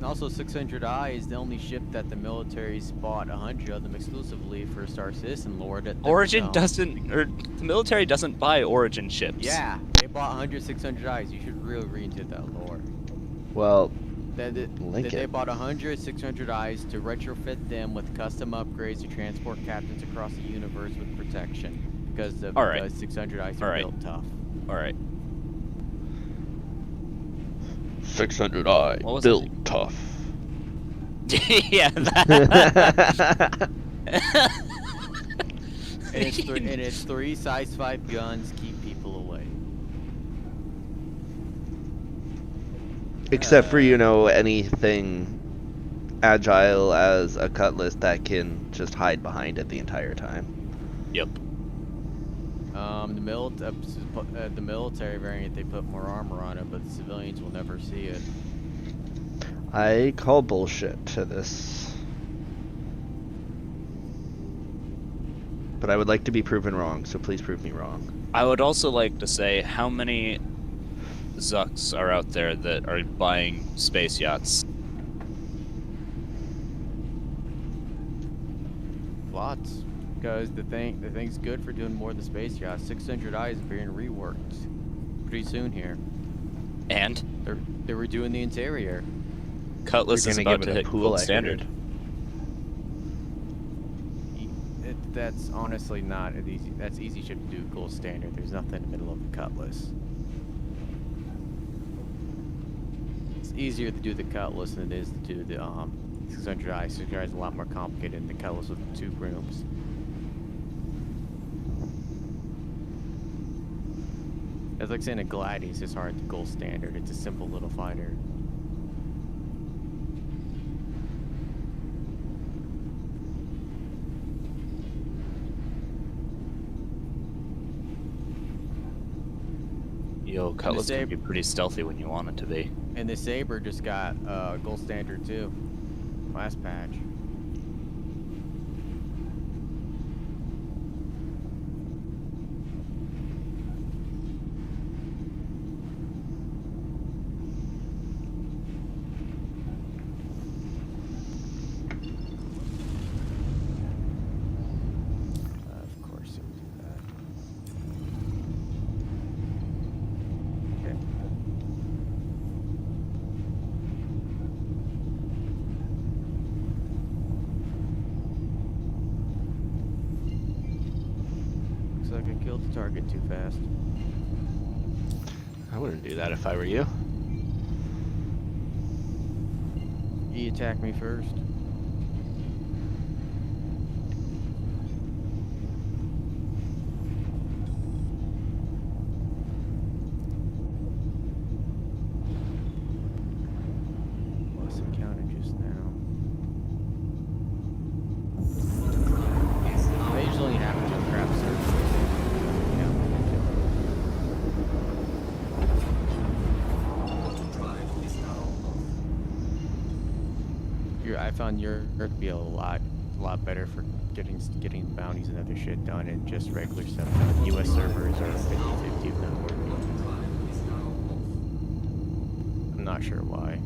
also 600i is the only ship that the military's bought 100 of them exclusively for Star Citizen lore. That Origin don't. doesn't, or the military doesn't buy Origin ships. Yeah, they bought 100 600i's. You should really read into that lore. Well, They bought 100 600i's to retrofit them with custom upgrades to transport captains across the universe with protection. Because the All right. 600i's All are right. built tough. All right. 600i What was built it? tough. Yeah. That. And it's three size 5 guns keep people away. Except for, anything agile as a cutlass that can just hide behind it the entire time. Yep. The military variant, they put more armor on it, but the civilians will never see it. I call bullshit to this. But I would like to be proven wrong, so please prove me wrong. I would also like to say how many Zucks are out there that are buying space yachts. Lots. Because the thing's good for doing more than space yachts. 600i is being reworked pretty soon here. And They were doing the interior. Cutlass You're is gonna about give to it a hit pool, gold I standard. heard. That's honestly not as easy. That's easy ship to do gold standard. There's nothing in the middle of the Cutlass. It's easier to do the Cutlass than it is to do the 600i. 600i is a lot more complicated than the Cutlass with 2 rooms. It's like saying a Gladius is hard to gold standard. It's a simple little fighter. Yo, Cutlass can Sabre- be pretty stealthy when you want it to be. And the Saber just got gold standard too. Last patch. Of course it would do that. Okay. Looks like I killed the target too fast. I wouldn't do that if I were you. He attacked me first. just encountered just now. Occasionally happens with craft services. I found your to be a lot better for getting bounties and other shit done and just regular stuff done. US servers are 50-50 if not working. I'm not sure why.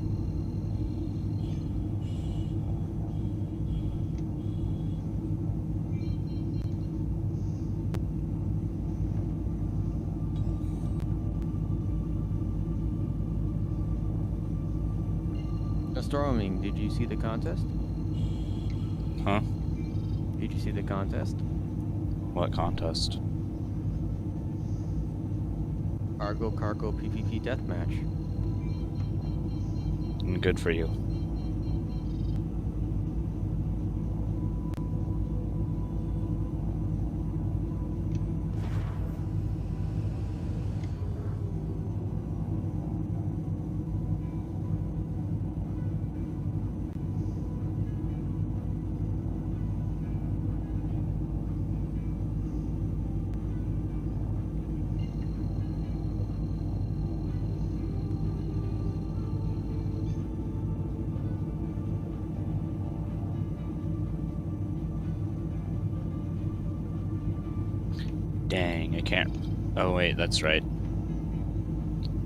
Storming, did you see the contest? Huh? Did you see the contest? What contest? Argo Cargo PvP deathmatch. Good for you. Dang, I can't. Oh wait, that's right.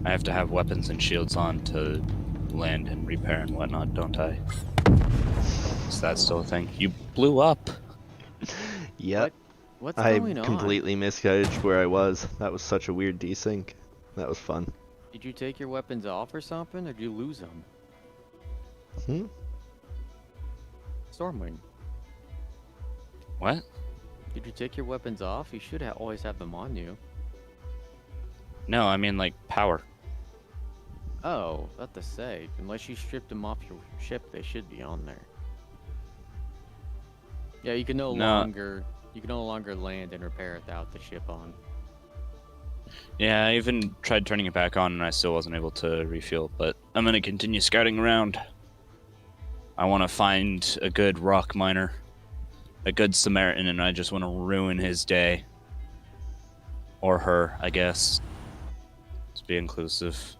I have to have weapons and shields on to land and repair and whatnot, don't I? Is that still a thing? You blew up! Yep. What's I going on? completely misjudged where I was. That was such a weird desync. That was fun. Did you take your weapons off or something, or did you lose them? Stormwing. What? Did you take your weapons off? You should always have them on you. No, I mean like power. Oh, what to say. Unless you stripped them off your ship, they should be on there. Yeah, you can no longer land and repair it without the ship on. Yeah, I even tried turning it back on and I still wasn't able to refuel, but I'm gonna continue scouting around. I want to find a good rock miner, a good Samaritan, and I just want to ruin his day. Or her, I guess. Let's be inclusive.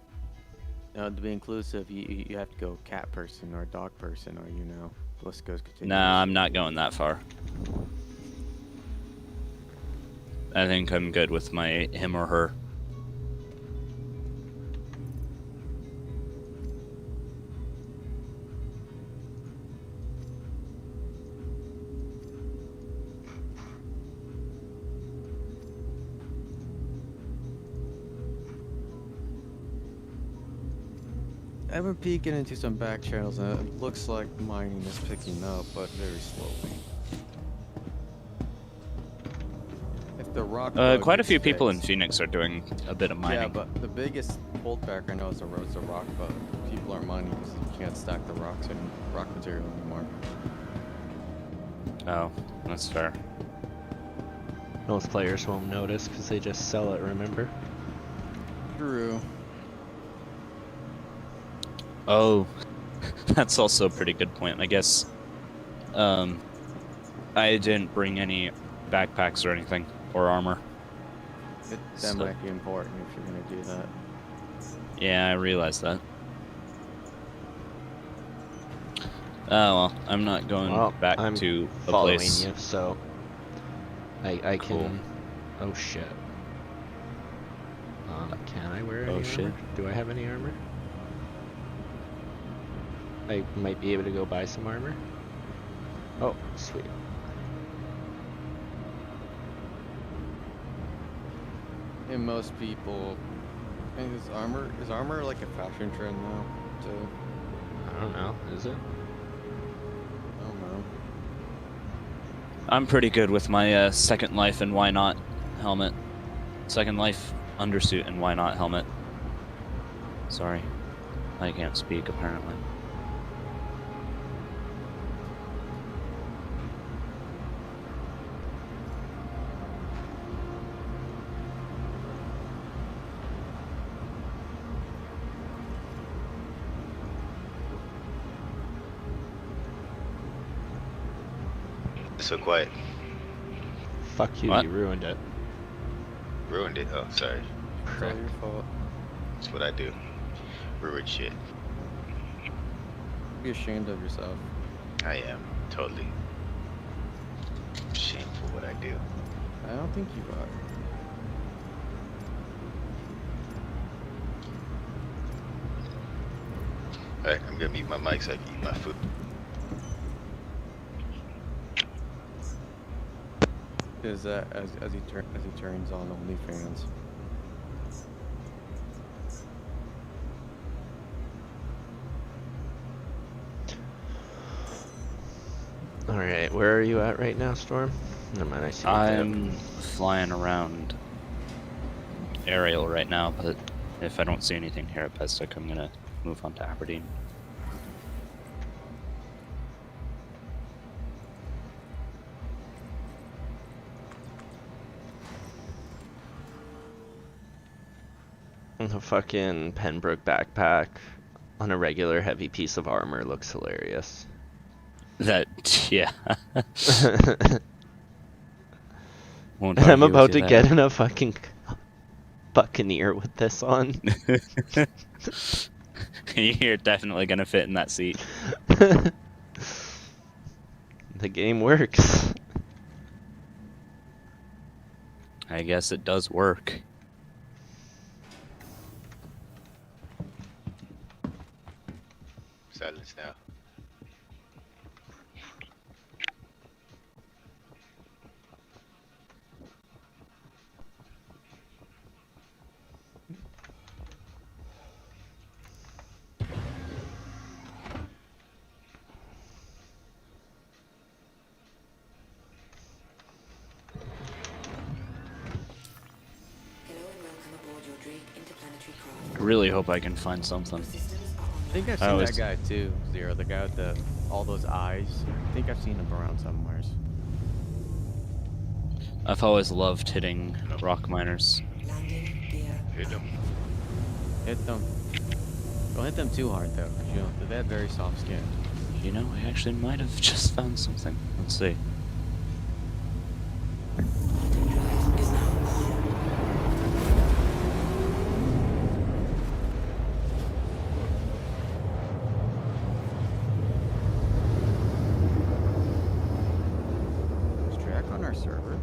To be inclusive, you have to go cat person or dog person, or the list goes continuous. Nah, I'm not going that far. I think I'm good with my him or her. I've been peeking into some back channels and it looks like mining is picking up, but very slowly. If the rock Quite a few people in fixed- Phoenix are doing a bit of mining. Yeah, but the biggest holdback right now is the rock bug. People are mining because you can't stack the rock material anymore. Oh, that's fair. Most players won't notice because they just sell it, remember? True. Oh, that's also a pretty good point. I guess I didn't bring any backpacks or anything, or armor. That might be important if you're going to do that. Yeah, I realized that. Oh well, I'm not going back I'm to the following place. you, so I Cool. can. Oh shit. Can I wear any Oh, armor? shit. Do I have any armor? I might be able to go buy some armor. Oh, sweet. And most people, is armor like a fashion trend now? Too? I don't know. Is it? I don't know. I'm pretty good with my Second Life and Why Not helmet. Second Life undersuit and Why Not helmet. Sorry, I can't speak apparently. So quiet. Fuck you, What? you ruined it. Ruined it. Oh, sorry. It's all your fault. That's what I do. Ruin shit. Be ashamed of yourself. I am. Totally. Shameful what I do. I don't think you are. Alright, I'm gonna mute my mic so I can eat my food. Is that as he turns on OnlyFans? Alright, where are you at right now, Storm? Never mind, I see you. I'm flying around aerial right now, but if I don't see anything here at Pestic, I'm gonna move on to Aberdeen. The fucking Pembroke backpack on a regular heavy piece of armor looks hilarious. That, yeah. Won't And I'm argue about with to you get in a fucking Buccaneer with this on. there. You're definitely gonna fit in that seat. The game works. I guess it does work. Silence now. Hello and welcome aboard your Drake interplanetary craft. I really hope I can find something. Systems are on I think I've I seen always- that guy too, Zero. The guy with all those eyes. I think I've seen him around somewhere. I've always loved hitting rock miners. landing gear. Hit them. Hit them. Don't hit them too hard though, 'cause, you know they have very soft skin. You know, I actually might have just found something. Let's see. Quantum drive is now on. Is Drac on our server?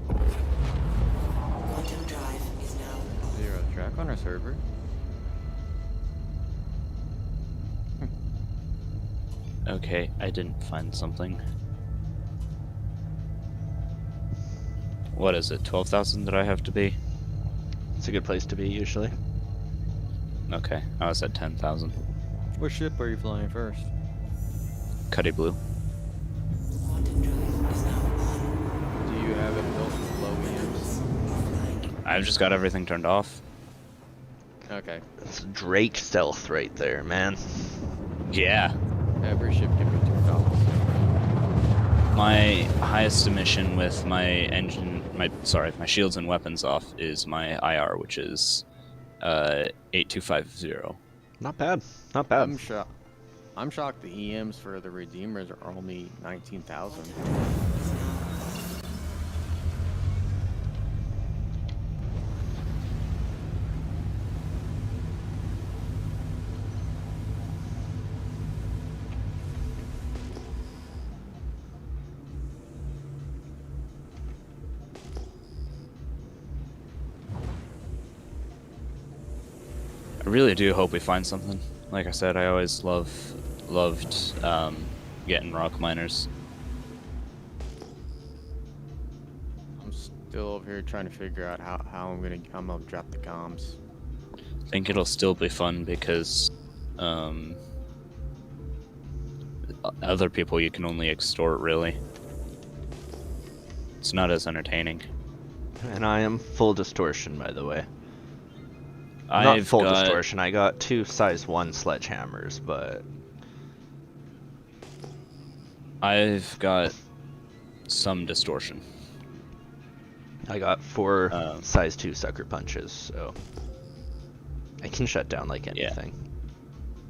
Quantum drive is now on. Zero. Is Drac on our server? Okay, I didn't find something. What is it, 12,000 that I have to be? It's a good place to be usually. Okay, I was at 10,000. What ship are you flying first? Cuddy Blue. Quantum drive is now on. Do you have it built with low EMs? Offline. I've just got everything turned off. Okay. It's Drake stealth right there, man. Yeah. Every ship can be turned off. My highest emission with my engine, my shields and weapons off is my IR, which is 8250. Not bad. Not bad. I'm shocked. I'm shocked the EMs for the Redeemers are only 19,000. Is now off. I really do hope we find something. Like I said, I always loved getting rock miners. I'm still over here trying to figure out how I'm gonna drop the comms. I think it'll still be fun because other people you can only extort, really. It's not as entertaining. And I am full distortion, by the way. Not I've full got, distortion. I got 2 size 1 sledgehammers, but I've got some distortion. I got 4 Um, size 2 sucker punches, so I can shut down like Yeah. anything.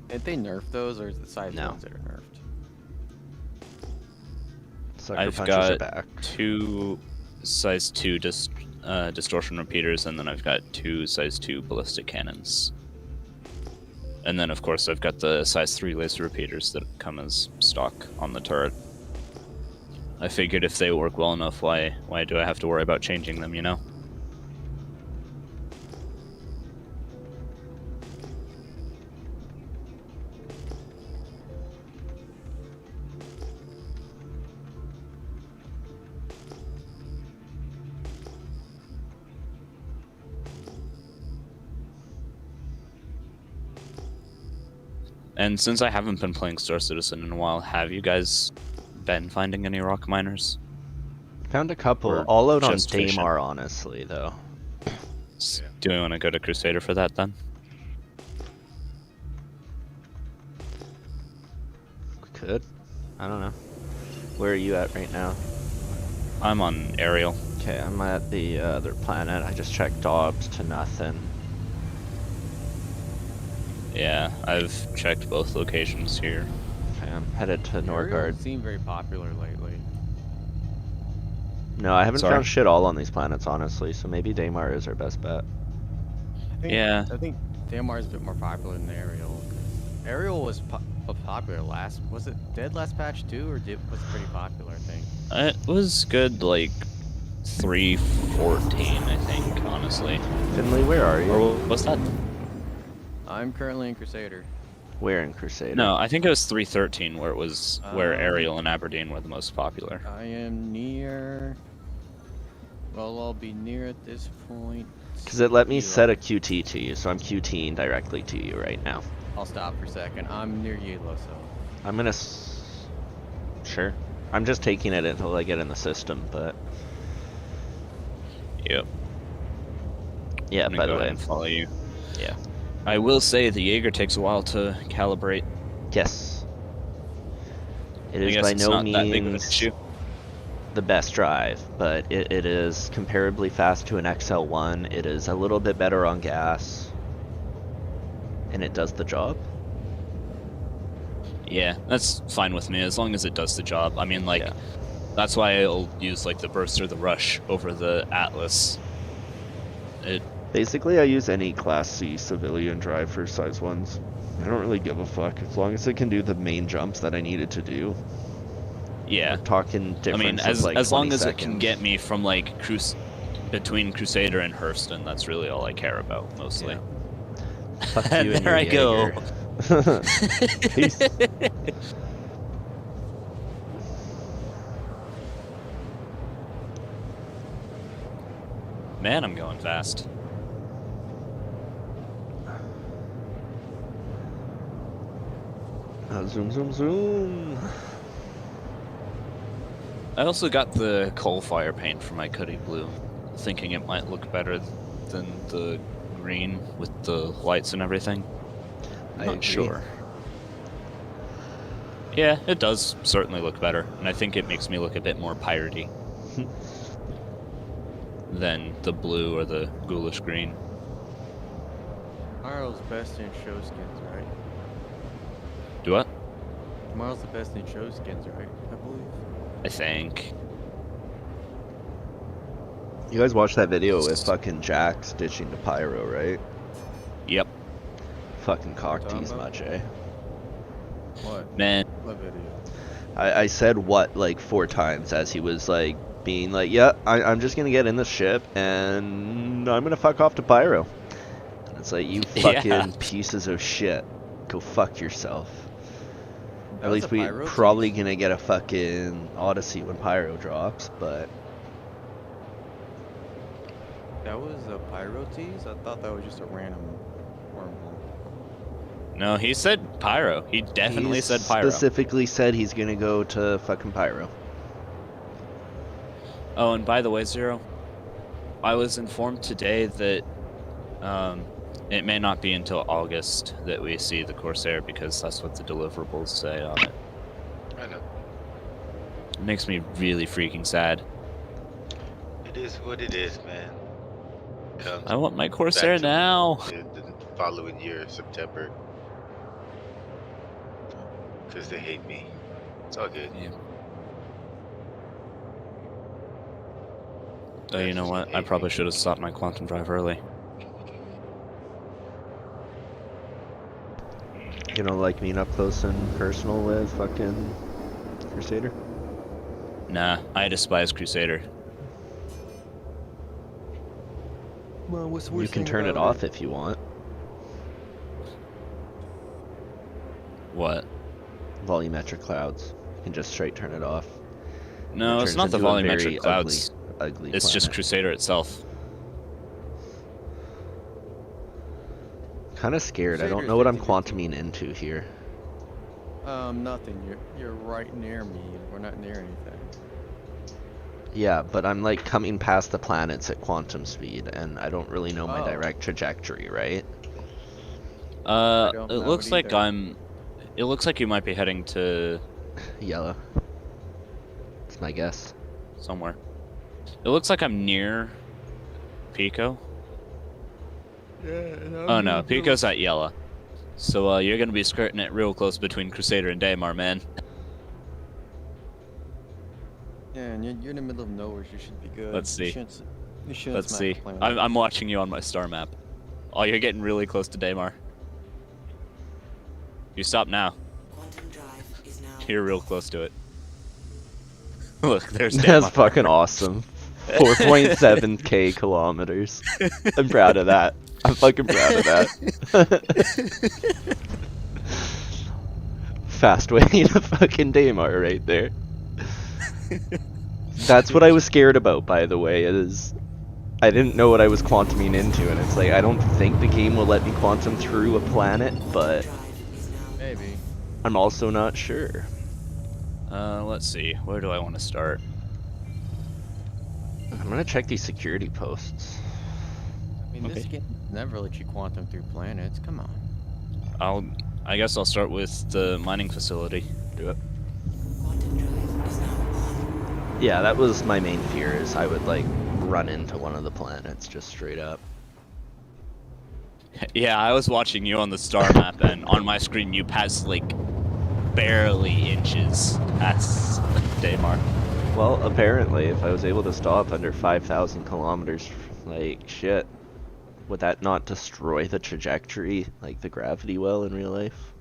Did they nerf those, or is it size No. ones that are nerfed? Sucker I've punches are got back. 2 size 2 distortion repeaters, and then I've got 2 size 2 ballistic cannons. And then, of course, I've got the size 3 laser repeaters that come as stock on the turret. I figured if they work well enough, why do I have to worry about changing them, you know? And since I haven't been playing Star Citizen in a while, have you guys been finding any rock miners? Found a couple, Or all out on just fishing? Daymar, honestly, though. Do we want to go to Crusader for that then? We could. I don't know. Where are you at right now? I'm on Ariel. Okay, I'm at the other planet. I just checked Dobbs to nothing. Yeah, I've checked both locations here. Okay, I'm headed to Ariel Norgard. seem very popular lately. No, I haven't Sorry? found shit all on these planets, honestly, so maybe Daymar is our best bet. Yeah. I think Daymar is a bit more popular than Ariel. Ariel was popular last. Was it dead last patch too, or was it pretty popular? I think. It was good, like 3:14, I think, honestly. Finley, where are you? Or what's that? I'm currently in Crusader. Where in Crusader? No, I think it was 3:13 where it was where Um, Ariel and Aberdeen were the most popular. I am near. Well, I'll be near at this point. Because it let me Eli. set a QT to you, so I'm QTing directly to you right now. I'll stop for a second. I'm near Yela, so. I'm gonna. Sure. I'm just taking it until I get in the system, but Yep. yeah. I'm gonna By go the ahead way, and follow you. yeah. I will say the Jaeger takes a while to calibrate. Yes. It I is guess by it's no not that big of an means issue. the best drive, but it is comparably fast to an XL1. It is a little bit better on gas, and it does the job. Yeah, that's fine with me as long as it does the job. I mean, like, Yeah. that's why I'll use like the Burst or the Rush over the Atlas. It Basically, I use any Class C civilian drive for size 1s. I don't really give a fuck as long as it can do the main jumps that I need it to do. yeah. We're talking I difference mean, of as like as long 20 as it can seconds. get me from like between Crusader and Hurston, that's really all I care about mostly. Yeah. Fuck you And and there your I go. Jaeger. Peace. Man, I'm going fast. Zoom, zoom, zoom. I also got the coal fire paint for my Cuddy Blue, thinking it might look better than the green with the lights and everything. I Not agree. sure. Yeah, it does certainly look better, and I think it makes me look a bit more piratey than the blue or the ghoulish green. Tomorrow's best in show skins, right? Do what? Tomorrow's the best in show skins, right? I believe. I think. You guys watched that video with fucking Jack stitching to Pyro, right? Yep. Fucking cock Talking tease about? much, eh? What? Man, What video? I said what like 4 times as he was like being like, yeah, I'm just gonna get in the ship and I'm gonna fuck off to Pyro. And it's like, you fucking Yeah. pieces of shit. Go fuck yourself. That At was least a we Pyro probably tease? gonna get a fucking Odyssey when Pyro drops, but That was a pyro tease? I thought that was just a random wormhole. no, he said Pyro. He definitely he said Pyro. specifically said he's gonna go to fucking Pyro. Oh, and by the way, Zero, I was informed today that it may not be until August that we see the Corsair because that's what the deliverables say on it. I know. It makes me really freaking sad. It is what it is, man. Comes I want my Corsair back to now. the following year, September. Because they hate me. It's all good. Yeah. Oh, you know what? I probably should have stopped my quantum drive early. You know, like meeting up close and personal with fucking Crusader? Nah, I despise Crusader. Well, what's the You worst can thing turn it about off if you want. What? Volumetric clouds. You can just straight turn it off. No, It it's turns not the into a very volumetric clouds. Ugly It's just planet. Crusader itself. Kind of scared. I don't Crusader's know what I'm 50-50. quantuming into here. Nothing. You're right near me. We're not near anything. Yeah, but I'm like coming past the planets at quantum speed, and I don't really know my Oh. direct trajectory, right? don't It know looks it like either. It looks like you might be heading to Yellow. That's my guess. somewhere. It looks like I'm near Pico. Yeah. Oh no, Pico's at Yella. So you're gonna be skirting it real close between Crusader and Daymar, man. Yeah, and you're in the middle of nowhere. So you should be good. Let's see. You shouldn't Let's smack see. the planet. I'm watching you on my star map. Oh, you're getting really close to Daymar. You stop now. Quantum drive is now. You're real close to it. Look, there's That's Daymar. fucking awesome. 4.7k kilometers. I'm proud of that. I'm fucking proud of that. Fast way to fucking Daymar right there. That's what I was scared about, by the way, is I didn't know what I was quantuming into, and it's like, I don't think the game will let me quantum through a planet, but Drive is now. Maybe. I'm also not sure. Let's see. Where do I want to start? I'm gonna check these security posts. I mean, this Okay. game never let you quantum through planets. Come on. I guess I'll start with the mining facility. Do it. Quantum drive is now on. Yeah, that was my main fear, is I would like run into one of the planets just straight up. Yeah, I was watching you on the star map, and on my screen you passed like barely inches past Daymar. Well, apparently, if I was able to stop under 5,000 kilometers, like, shit, would that not destroy the trajectory, like the gravity well in real life?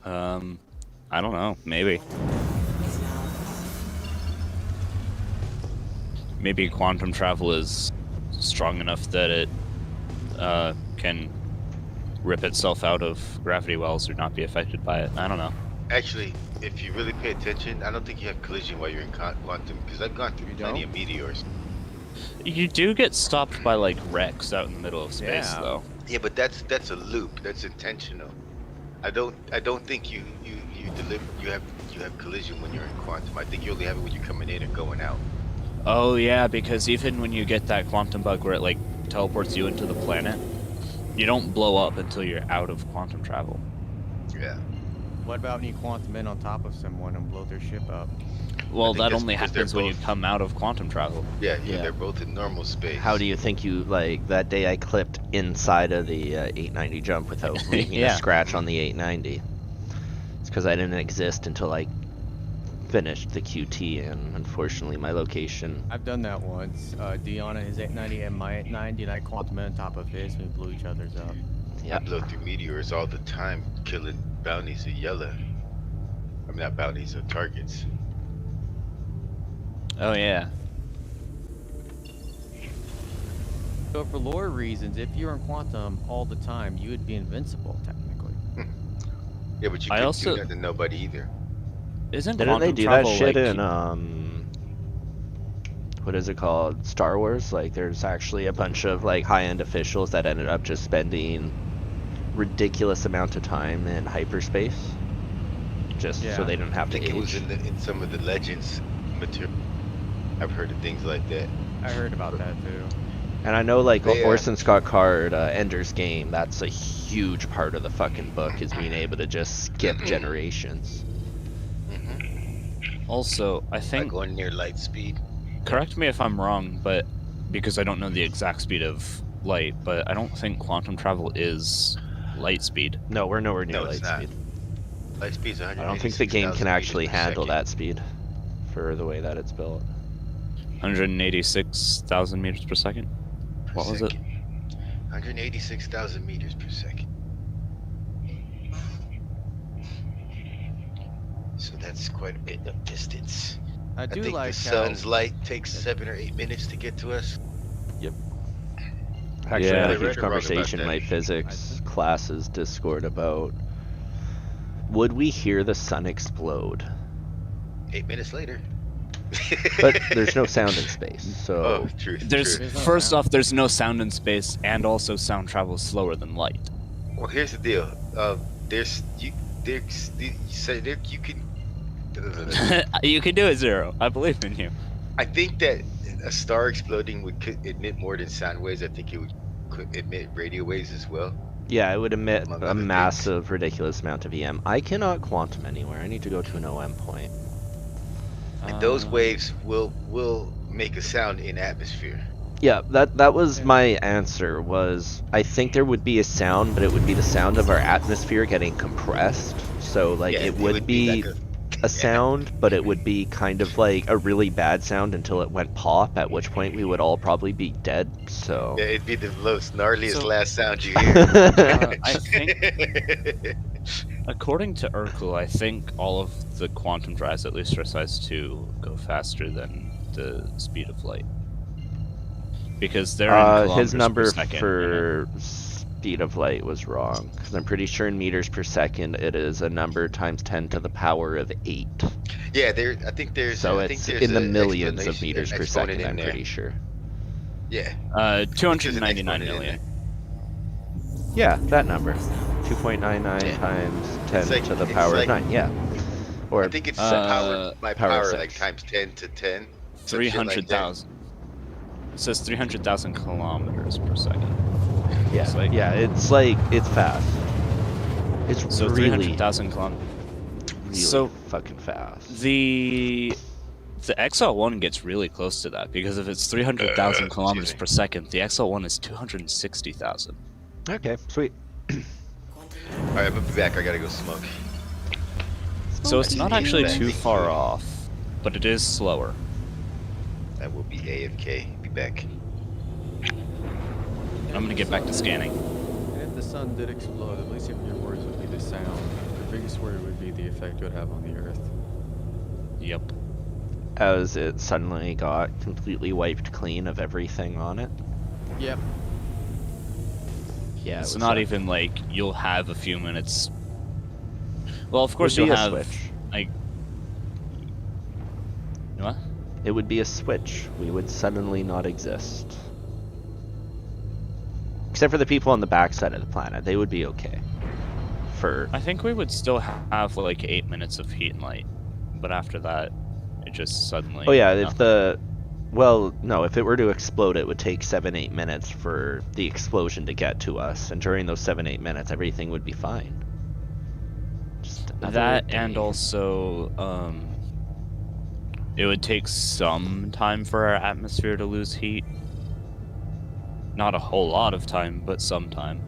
I don't know. Maybe. Is now on. Maybe quantum travel is strong enough that it can rip itself out of gravity wells or not be affected by it. I don't know. Actually, if you really pay attention, I don't think you have collision while you're in quantum, because I've gone through You plenty don't? of meteors. You do get stopped by like wrecks out in the middle of space, Yeah. though. Yeah, but that's a loop. That's intentional. I don't think you have collision when you're in quantum. I think you only have it when you're coming in and going out. Oh yeah, because even when you get that quantum bug where it like teleports you into the planet, you don't blow up until you're out of quantum travel. Yeah. What about when you quantum in on top of someone and blow their ship up? Well, think that that's only because they're happens when you both- come out of quantum travel. Yeah, Yeah. they're both in normal space. How do you think you, like, that day I clipped inside of the 890 jump without leaving Yeah. a scratch on the 890? It's because I didn't exist until I finished the QT, and unfortunately my location... I've done that once. Dion and his 890 and my 890, and I quantum in on top of his, and we blew each other's up. I Yeah. blow through meteors all the time, killing bounties at Yella. I mean, not bounties, targets. Oh yeah. So for lore reasons, if you're in quantum all the time, you would be invincible, technically. Yeah, but you I couldn't also- do that to nobody either. Isn't Didn't they quantum do that travel shit like... in, what is it called? Star Wars? Like, there's actually a bunch of, like, high-end officials that ended up just spending ridiculous amount of time in hyperspace. Just so Yeah. they didn't have I to think it was age. in some of the Legends material. I've heard of things like that. I heard about that too. And I know, like, They, Orson Scott Card, Ender's Game, that's a huge part of the fucking book, is being able to just skip generations. Also, I Like think... going near light speed. Correct me if I'm wrong, but because I don't know the exact speed of light, but I don't think quantum travel is light speed. No, we're nowhere near No, light it's not. speed. Light speed's 100. I don't think the game can actually handle that speed for the way that it's built. 186,000 meters per second. What was it? 186,000 meters per second. So that's quite a bit of distance. I I do think like the how sun's light takes 7 or 8 minutes to get to us. Actually, Yeah. I had a Right huge or wrong about conversation in that? my physics classes Discord about would we hear the sun explode? 8 minutes later. But there's no sound in space, so Oh, true. There's true. There's no first sound. off, there's no sound in space, and also sound travels slower than light. Well, here's the deal. There's you said there you can. You can do it, Zero. I believe in you. I think that a star exploding could emit more than sound waves. I think it could emit radio waves as well. yeah, it would emit Among a other things. massive, ridiculous amount of EM. I cannot quantum anywhere. I need to go to an OM point. And those Uh, waves will make a sound in atmosphere. Yeah, that was my answer. Was I think there would be a sound, but it would be the sound of our atmosphere getting compressed. So like Yeah, it would be like a sound, but it would be kind of like a really bad sound until it went pop, at which point we would all probably be dead. So Yeah, it'd be the most gnarliest So- last sound you hear. I think, according to Urkel, I think all of the quantum drives at least are sized to go faster than the speed of light. Because they're in kilometers his number per second, for speed of light was wrong, because I'm pretty sure in meters per second it is a number times 10 to the power of 8. Yeah, I think there's. So I think it's there's in the a millions of explanation- meters per exponent second, in I'm there. pretty sure. Yeah. 299 exponent in million. Yeah, that number. 2.99 Yeah. times 10 It's like- to the it's power like- of 9, yeah. Or I think it's Uh, power by power of power, like 6. times 10 to 10. some shit like that. 300,000. It says 300,000 kilometers per second. yeah, it's like- it's fast. It's So really, 300,000 kilometers. really so- fucking fast. The XL1 gets really close to that because if it's 300,000 kilometers excuse me. per second, the XL1 is 260,000. Okay, sweet. Alright, I'm gonna be back. I gotta go smoke. So it's not actually Back. too far off, but it is slower. I will be AFK. Be back. I'm gonna get back to scanning. And if the sun did explode, at least if your worries would be the sound. The biggest worry would be the effect it would have on the Earth. Yep. As it suddenly got completely wiped clean of everything on it. Yep. Yeah, It's it was not a- even like you'll have a few minutes. Well, of course would be you'll a have switch. like. What? It would be a switch. We would suddenly not exist. Except for the people on the backside of the planet, they would be okay. For I think we would still have like 8 minutes of heat and light, but after that, it just suddenly. oh yeah, if nothing. the well, no, if it were to explode, it would take 7-8 minutes for the explosion to get to us, and during those 7-8 minutes, everything would be fine. Just another That and day. also, it would take some time for our atmosphere to lose heat. Not a whole lot of time, but some time.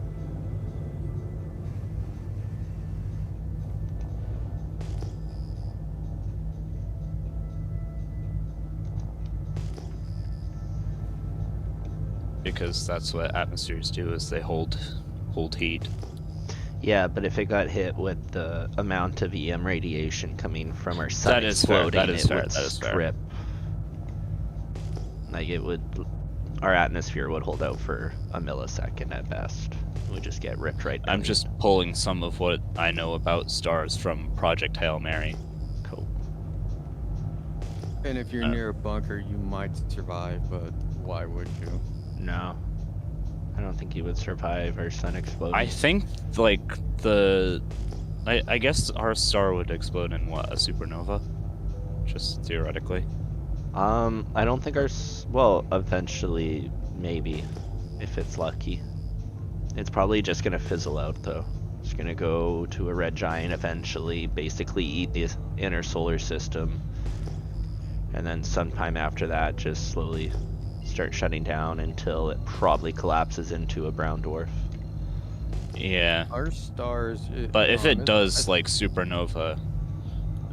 Because that's what atmospheres do, is they hold heat. Yeah, but if it got hit with the amount of EM radiation coming from our sun That is fair, exploding, that is it fair, would that is fair. strip. Like it would, our atmosphere would hold out for a millisecond at best. It would just get ripped right down. I'm just pulling some of what I know about stars from Project Hail Mary. cool. And if you're near a bunker, you might survive, but why would you? No, I don't think you would survive our sun exploding. I think, like, I guess our star would explode in, what, a supernova? Just theoretically. I don't think well, eventually, maybe, if it's lucky. It's probably just gonna fizzle out, though. It's gonna go to a red giant eventually, basically eat the inner solar system. And then sometime after that, just slowly start shutting down until it probably collapses into a brown dwarf. Yeah. Our stars. But if it I does, like, supernova,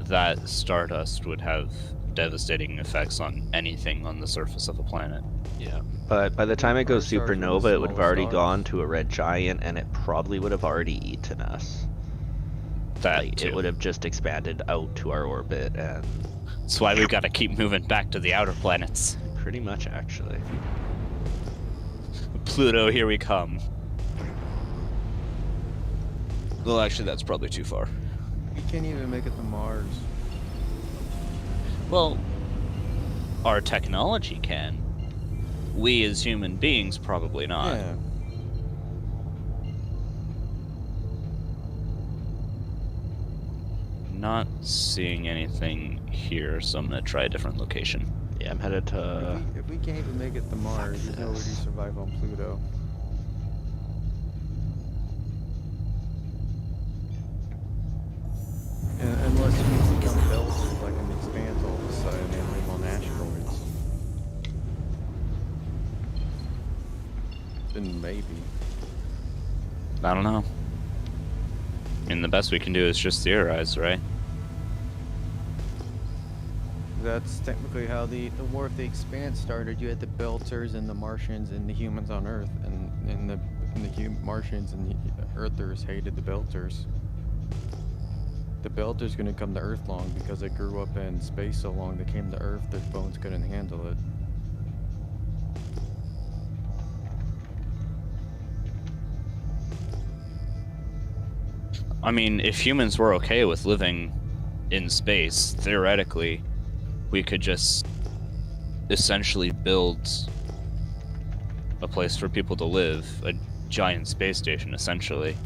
that stardust would have devastating effects on anything on the surface of a planet. Yeah. But by the time it goes Stars are the supernova, it would have smallest already stars. gone to a red giant, and it probably would have already eaten us. That Like, too. it would have just expanded out to our orbit, and That's why we gotta keep moving back to the outer planets. pretty much actually. Pluto, here we come. Well, actually, that's probably too far. We can't even make it to Mars. Well, our technology can. We as human beings probably not. Yeah. Not seeing anything here, so I'm gonna try a different location. Yeah, I'm headed to. If we can't even make it to Mars, there's no way to this. survive on Pluto. Unless we become belters like an expanse all of a sudden and live on asteroids. Then maybe. I don't know. I mean, the best we can do is just theorize, right? That's technically how the War of the Expanse started. You had the Belters and the Martians and the humans on Earth, and the Martians and the Earthers hated the Belters. The Belters couldn't come to Earth long because they grew up in space so long. They came to Earth, their bones couldn't handle it. I mean, if humans were okay with living in space, theoretically, we could just essentially build a place for people to live, a giant space station, essentially, Or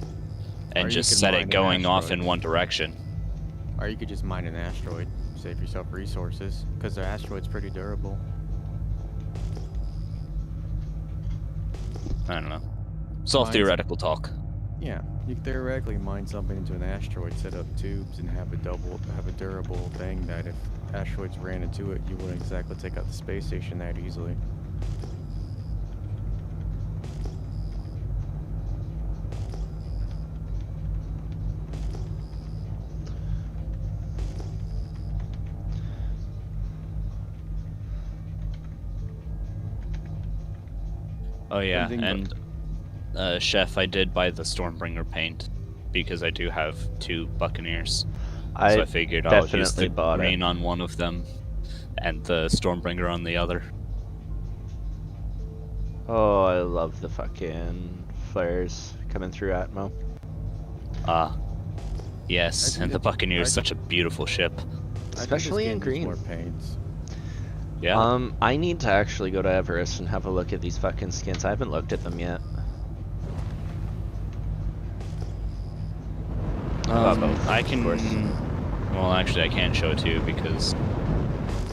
and you just could set mine it an going off in asteroid. one direction. Or you could just mine an asteroid, save yourself resources, because the asteroid's pretty durable. I don't know. It's all Mine's- theoretical talk. Yeah, you could theoretically mine something into an asteroid, set up tubes, and have a durable thing that if asteroids ran into it, you wouldn't exactly take out the space station that easily. Oh yeah, Something and Chef, I did buy the Stormbringer paint because I do have 2 Buccaneers. So I figured I'll use definitely the bought it. green on one of them and the Stormbringer on the other. Oh, I love the fucking flares coming through Atmo. Ah. Yes, I and the did- Buccaneer is I- such a beautiful ship. I think this Especially in game needs green. More paints. Yeah. I need to actually go to Everest and have a look at these fucking skins. I haven't looked at them yet. both, I of can. course. Well, actually, I can't show it to you because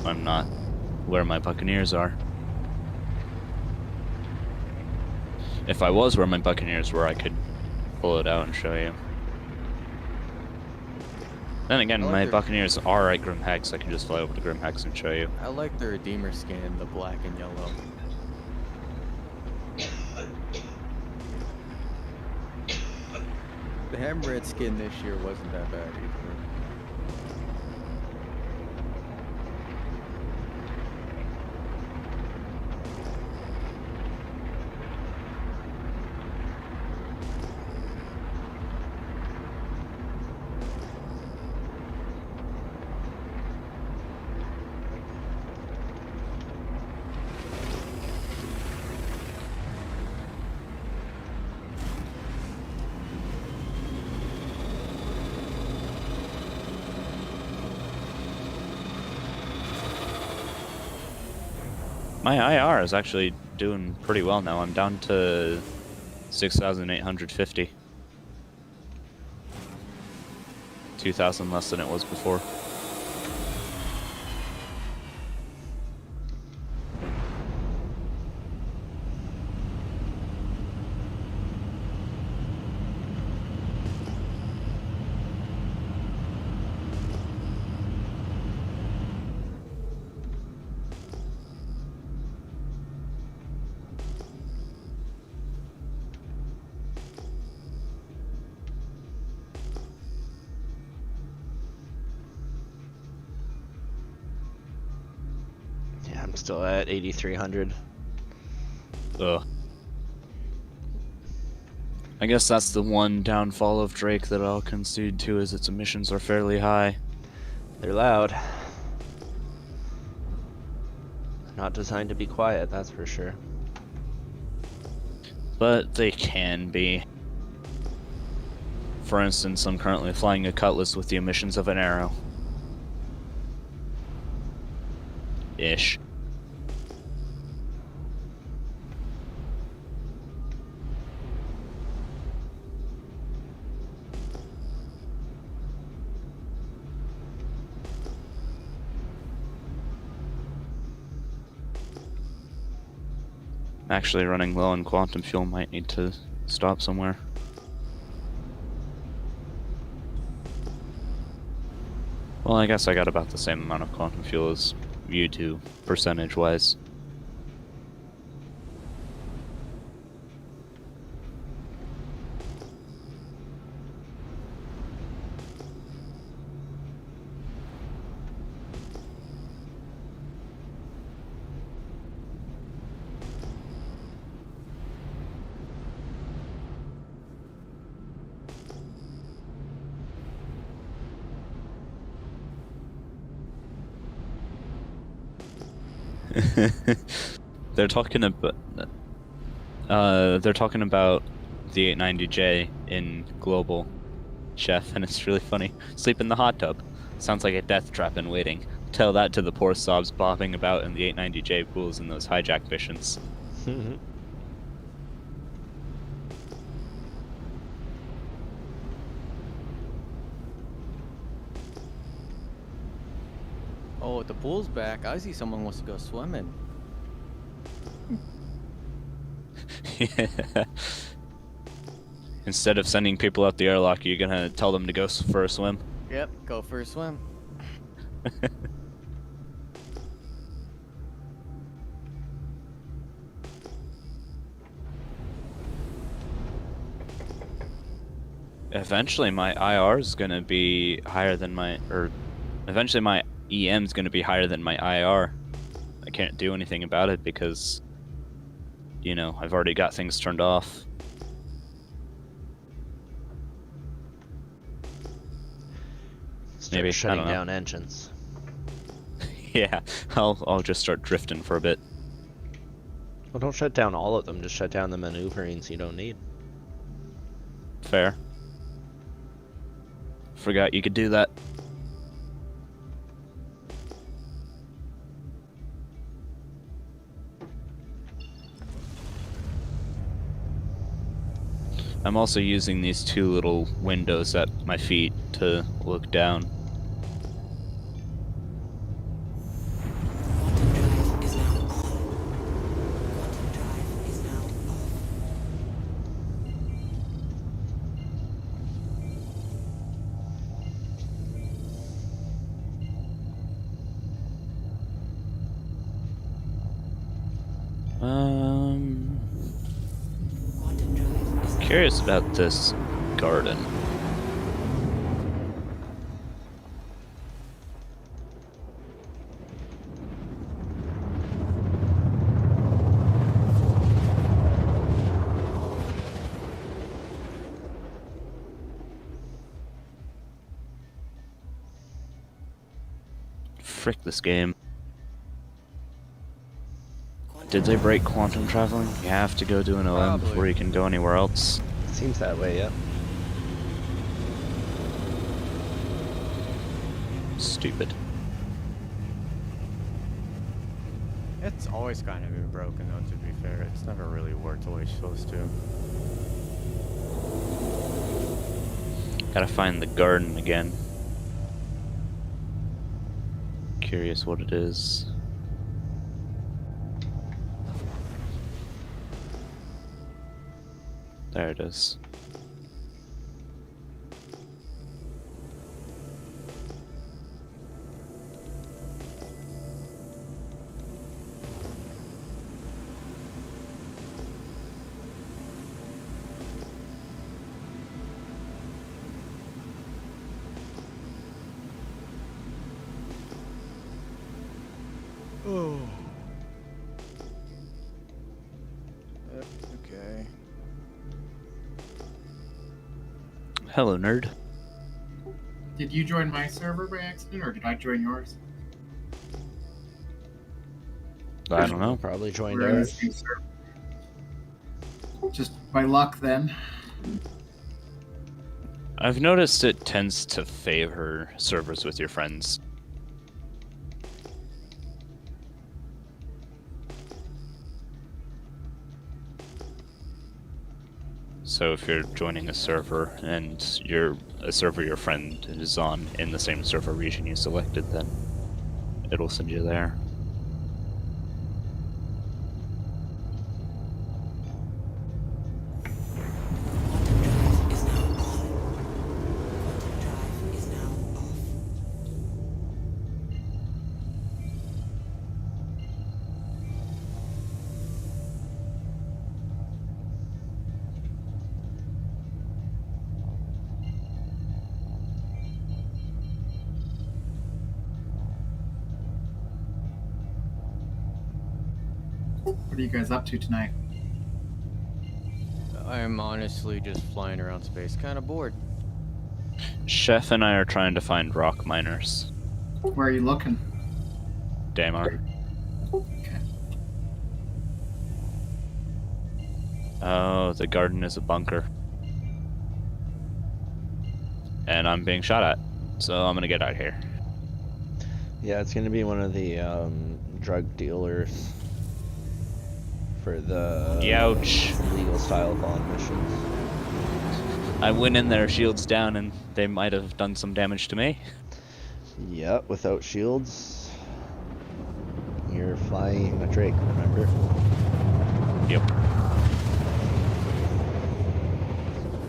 I'm not where my Buccaneers are. If I was where my Buccaneers were, I could pull it out and show you. Then again, I like my their- Buccaneers are at Grimhex. I can just fly over to Grimhex and show you. I like the Redeemer skin, the black and yellow. The Hammerhead skin this year wasn't that bad either. My IR is actually doing pretty well now. I'm down to 6,850. 2,000 less than it was before. still at 8,300. Ugh. I guess that's the one downfall of Drake that I'll concede to, is its emissions are fairly high. They're loud. Not designed to be quiet, that's for sure. But they can be. For instance, I'm currently flying a Cutlass with the emissions of an Arrow. Ish. Actually running low on quantum fuel, might need to stop somewhere. Well, I guess I got about the same amount of quantum fuel as you two, percentage-wise. They're talking about the 890J in global, Chef, and it's really funny. Sleep in the hot tub. Sounds like a death trap in waiting. Tell that to the poor sobs bobbing about in the 890J pools in those hijack missions. Oh, the pool's back. I see someone wants to go swimming. Yeah. Instead of sending people out the airlock, you're gonna tell them to go for a swim. Yep, go for a swim. Eventually my IR is gonna be higher than eventually my EM is gonna be higher than my IR. I can't do anything about it because, you know, I've already got things turned off. Start Maybe, I shutting don't know. down engines. Yeah, I'll just start drifting for a bit. Well, don't shut down all of them, just shut down the maneuverings you don't need. Fair. Forgot you could do that. I'm also using these two little windows at my feet to look down. Quantum drive is now on. Quantum drive is now off. Quantum drive is now Curious about this garden. Frick this game. Did they break quantum traveling? You have to go do an OM Probably. before you can go anywhere else. Seems that way, yeah. Stupid. It's always kind of been broken, though, to be fair. It's never really worked the way it's supposed to. Gotta find the garden again. Curious what it is. There it is. Hello, nerd. Did you join my server by accident, or did I join yours? I don't know. Probably joined We're in the ours. same server. Just by luck, then. I've noticed it tends to favor servers with your friends. So if you're joining a server and a server your friend is on in the same server region you selected, then it'll send you there. Quantum drive is now on. Quantum drive is now off. What are you guys up to tonight? I'm honestly just flying around space, kind of bored. Chef and I are trying to find rock miners. Where are you looking? Damar. Okay. Oh, the garden is a bunker. And I'm being shot at, so I'm gonna get out of here. Yeah, it's gonna be one of the drug dealers for the Youch. legal style bond missions. I went in there, shields down, and they might have done some damage to me. Yep, without shields, you're flying a Drake, remember? Yep.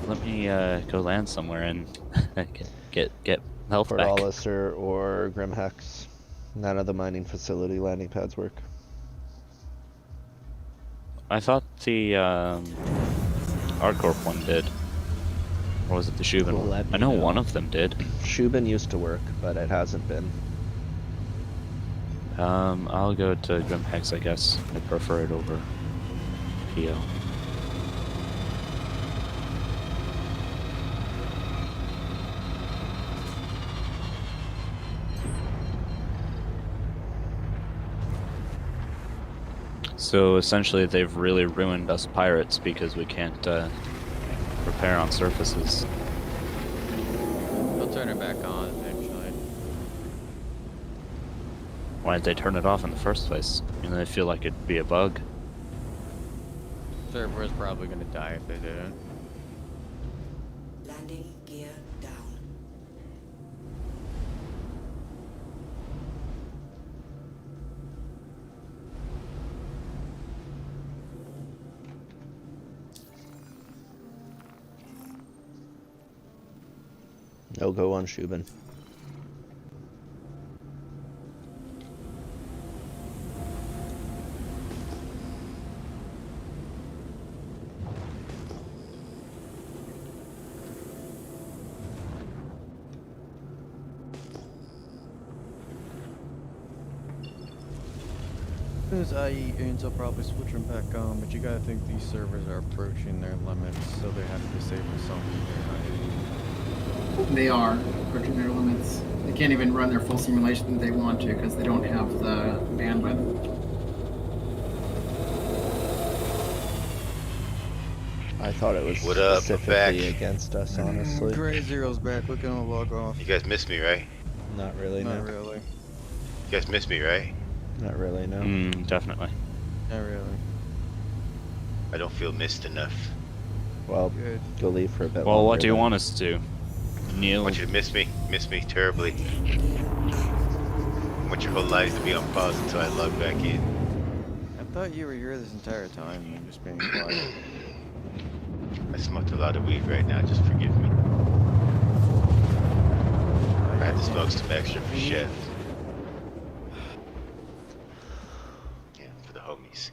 Let me go land somewhere and get health Port back. Hollister or Grimhex. None of the mining facility landing pads work. I thought the ArcCorp one did. Or was it the Shubin one? Let I me know know. one of them did. Shubin used to work, but it hasn't been. I'll go to Grimhex, I guess. I prefer it over PO. So essentially they've really ruined us pirates because we can't repair on surfaces. They'll turn it back on eventually. Why did they turn it off in the first place? You know, they feel like it'd be a bug. Server's probably gonna die if they didn't. Landing gear down. No go on Shubin. As soon as IE ends, I'll probably switch them back on, but you gotta think these servers are approaching their limits, so they have to disable something there. They are approaching their limits. They can't even run their full simulation that they want to because they don't have the bandwidth. I thought it was What up? I'm specifically back. against us, honestly. Gray Zero's back. We're gonna log off. You guys miss me, right? Not really, Not no. really. You guys miss me, right? Not really, no. Definitely. Not really. I don't feel missed enough. Well, Good. go leave for a bit Well, longer what do you then. want us to do? I Kneel? want you to miss me terribly. I want your whole lives to be on pause until I log back in. I thought you were here this entire time and just being quiet. I smoked a lot of weed right now, just forgive me. I had to smoke some extra for Chef. Yeah, for the homies.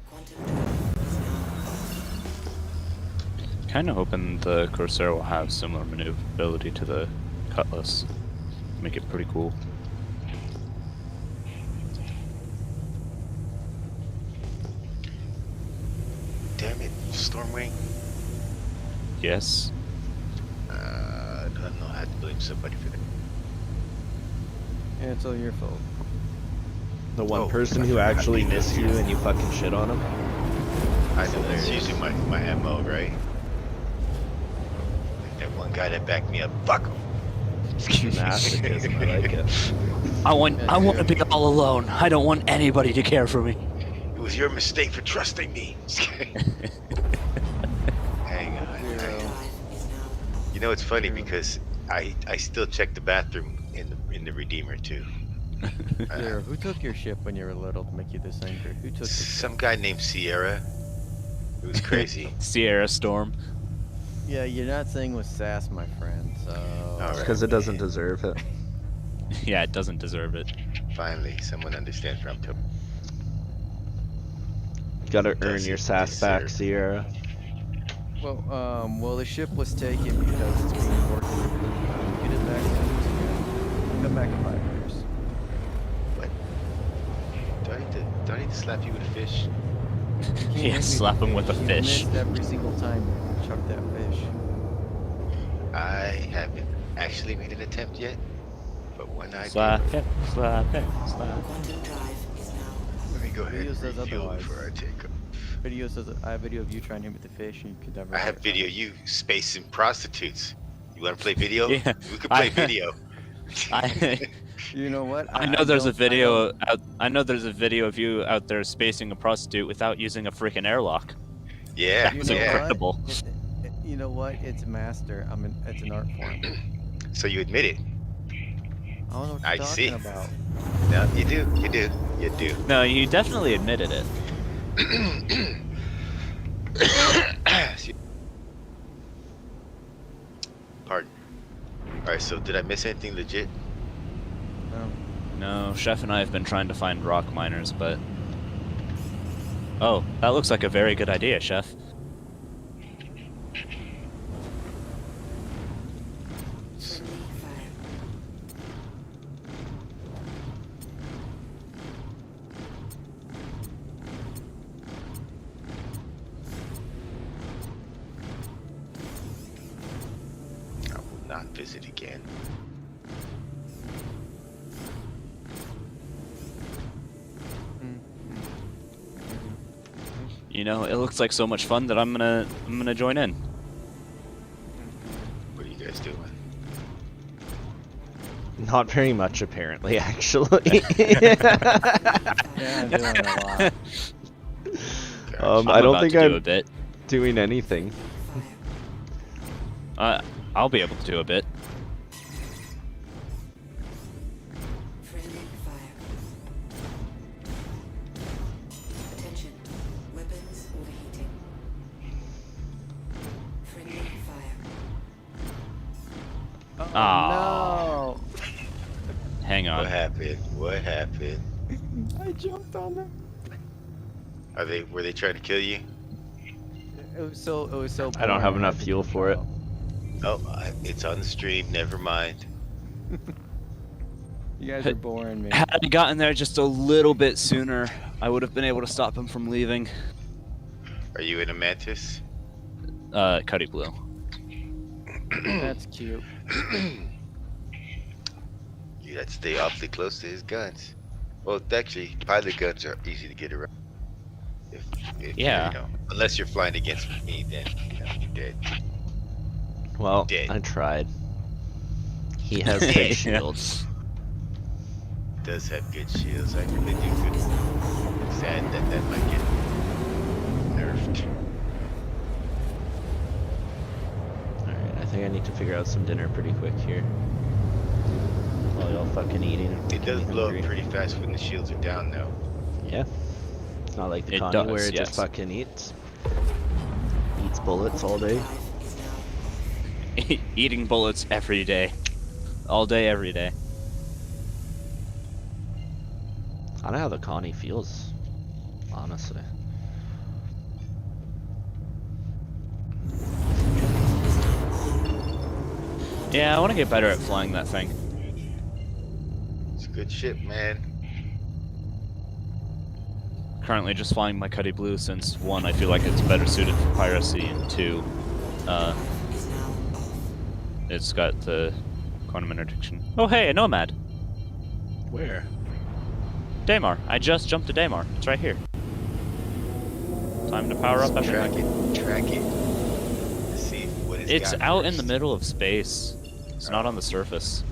Quantum drive is now off. Kind of hoping the Corsair will have similar maneuverability to the Cutlass. Make it pretty cool. damn it, Stormwing. Yes. I don't know how to blame somebody for that. Yeah, it's all your fault. The one Oh, person I who forgot actually he did missed you this. and you fucking shit on him. I know that's usually my MO, right? Like that one guy that backed me up. Fuck him. Masochism, I like it. I want to be all alone. I don't want anybody to care for me. It was your mistake for trusting me. Hang on. Zero. You know it's funny because I still check the bathroom in the Redeemer too. Zero. Who took your ship when you were little to make you this angry? Who took your Some guy named Sierra. It was crazy. Sierra Storm. Yeah, you're not saying with sass, my friend, so... Alright. Because it doesn't deserve it. Yeah, it doesn't deserve it. Finally, someone understands where I'm coming. You gotta earn Does your it sass back, deserve- Sierra. Well, the ship was taken because it's being worked. Get it back soon. Come back in 5 years. What? Do I need to slap you with a fish? You can't Yeah, hit me slap him with a You fish. missed every single time you chucked that fish. I haven't actually made an attempt yet, but when I Slap do, it, slap it, slap. Quantum drive is now let me go ahead Video and says refuel otherwise. before I take off. Video says I have video of you trying to hit with the fish, and you could never. I have video of you spacing prostitutes. You want to play video? Yeah, We can play I- video. You know what? I know there's a don't- I video don't- out. I know there's a video of you out there spacing a prostitute without using a freaking airlock. Yeah, You That's know yeah. what? incredible. You know what? It's master. It's an art form. So you admit it? I don't know what you're I talking see. about. No, you do. You do. You do. No, you definitely admitted it. Pardon. Alright, so did I miss anything legit? No. No, Chef and I have been trying to find rock miners, but. Oh, that looks like a very good idea, Chef. friendly fire. I will not visit again. You know, it looks like so much fun that I'm gonna join in. What are you guys doing? Not very much, apparently, actually. Yeah, I'm doing a lot. Gosh. I don't about think to do I'm a bit. doing anything. Fire. I'll be able to do a bit. Friendly fire. Attention. Weapons overheating. Friendly fire. Oh, Aw. Hang What on. happened? What happened? no! I jumped on them. Were they trying to kill you? It was so. I don't have boring, enough had to fuel jump for it. out. Oh, it's on the stream. Never mind. You guys are boring me. Had I gotten there just a little bit sooner, I would have been able to stop him from leaving. Are you in a mantis? Cuddy Blue. That's cute. You got to stay awfully close to his guns. Well, actually, pilot guns are easy to get around. If Yeah. You know, unless you're flying against me, then you're dead. Well, Dead. I tried. He has Yeah. big shields. Does have good shields. I really do good. Sad that might get nerfed. Alright, I think I need to figure out some dinner pretty quick here. While y'all fucking eating. I'm It does getting blow up hungry. pretty fast when the shields are down, though. Yeah. It's not like the It Connie does, where it yes. just fucking eats. Eats bullets all day. Drive is now Eating bullets every day. All day, every day. I don't know how the Connie feels, honestly. Yeah, I want to get better at flying that thing. It's a good ship, man. currently just flying my Cuddy Blue since, one, I feel like it's better suited for piracy, and two, it's got the quantum interdiction. Oh hey, a Nomad! Where? Daymar. I just jumped to Daymar. It's right here. Time to power up everything. Track it. Let's see what It's got out in the first. middle of space. It's not on the surface.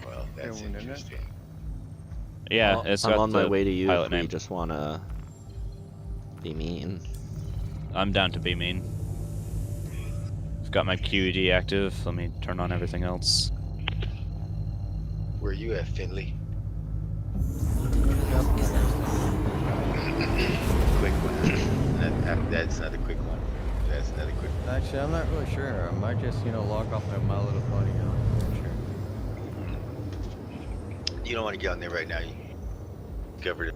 Well, that's Everyone in it? interesting. Yeah, Well, it's I'm got on my the way to you pilot if we name. just wanna be mean. I'm down to be mean. I've got my QED active. Let me turn on everything else. Where you at, Finley? Quick one. That's not a quick one. That's another quick one. Actually, I'm not really sure. I might just, log off My Little Pony. I'm not sure. You don't want to get on there right now. You covered it.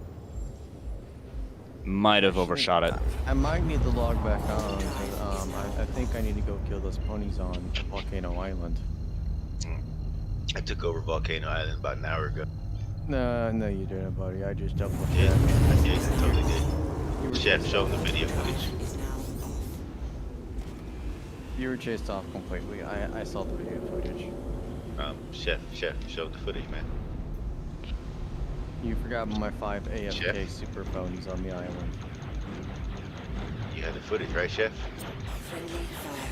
Might have overshot it. I might need to log back on, 'cause, I think I need to go kill those ponies on Volcano Island. I took over Volcano Island about an hour ago. No, you didn't, buddy. I just double Yeah, checked. I did. I totally did. You were Chef, chased show him off. the video footage. Is now off. You were chased off completely. I saw the video footage. Chef, show the footage, man. You forgot my 5 AFK Chef? super ponies on the island. You had the footage, right, Chef? Friendly fire.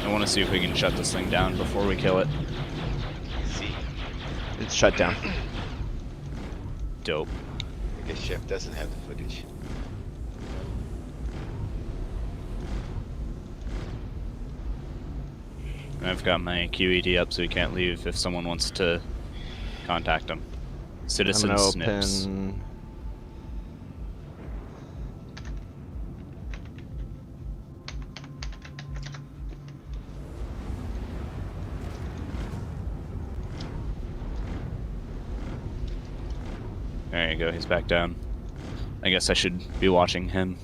I want to see if we can shut this thing down before we kill it. See, It's shut down. Dope. I guess Chef doesn't have the footage. I've got my QED up so he can't leave if someone wants to contact him. I'm Citizen gonna Snips. open. There you go, he's back down. I guess I should be watching him.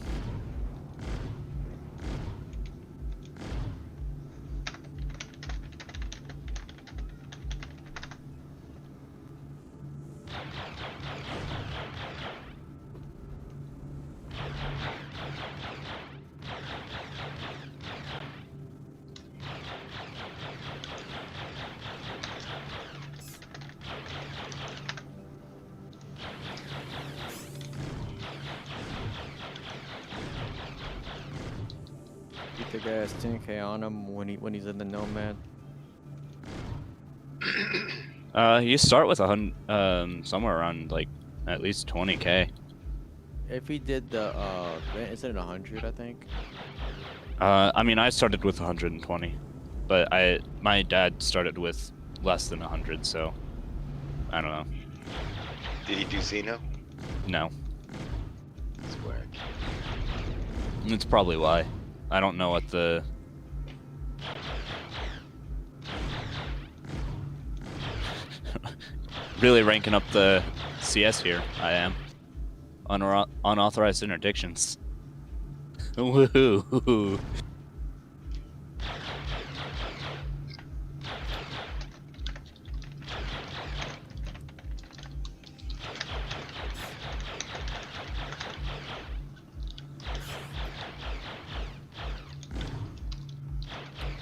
You think I has 10k on him when he's in the Nomad? You start with somewhere around like at least 20k. If he did the is it 100? I think. I mean, I started with 120, but my dad started with less than 100, so I don't know. Did he do Xeno? No, That's whack. it's probably why. I don't know what the really ranking up the CS here. I am unauthorized interdictions. Woohoo!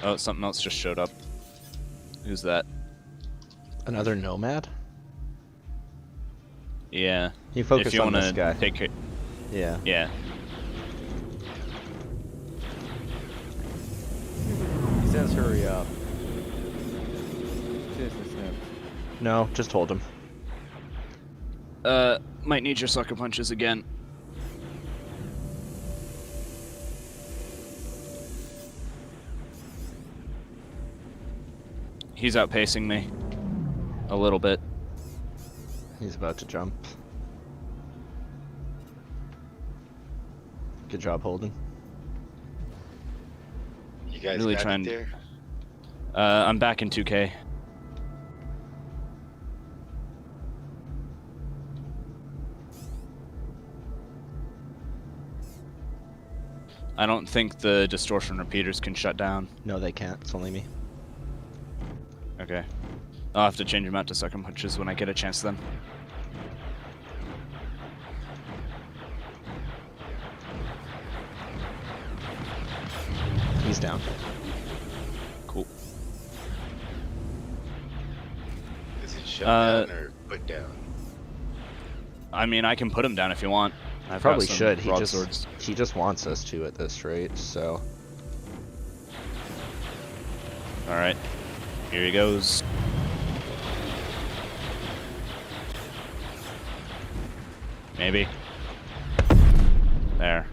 Oh, something else just showed up. Who's that? Another Nomad? Yeah. You focus if you on wanna this guy. Take care. Yeah. Yeah. He says hurry up. Seriously, Snip. No, just hold him. Might need your sucker punches again. He's outpacing me a little bit. He's about to jump. Good job, Holden. You guys Really got trying- it there? I'm back in 2K. I don't think the distortion repeaters can shut down. No, they can't. It's only me. Okay. I'll have to change them out to sucker punches when I get a chance then. He's down. Cool. Is it shut down or put down? I mean, I can put him down if you want. I've got Probably some should. broadswords. He just wants us to at this rate, so. All right, here he goes. Maybe. There.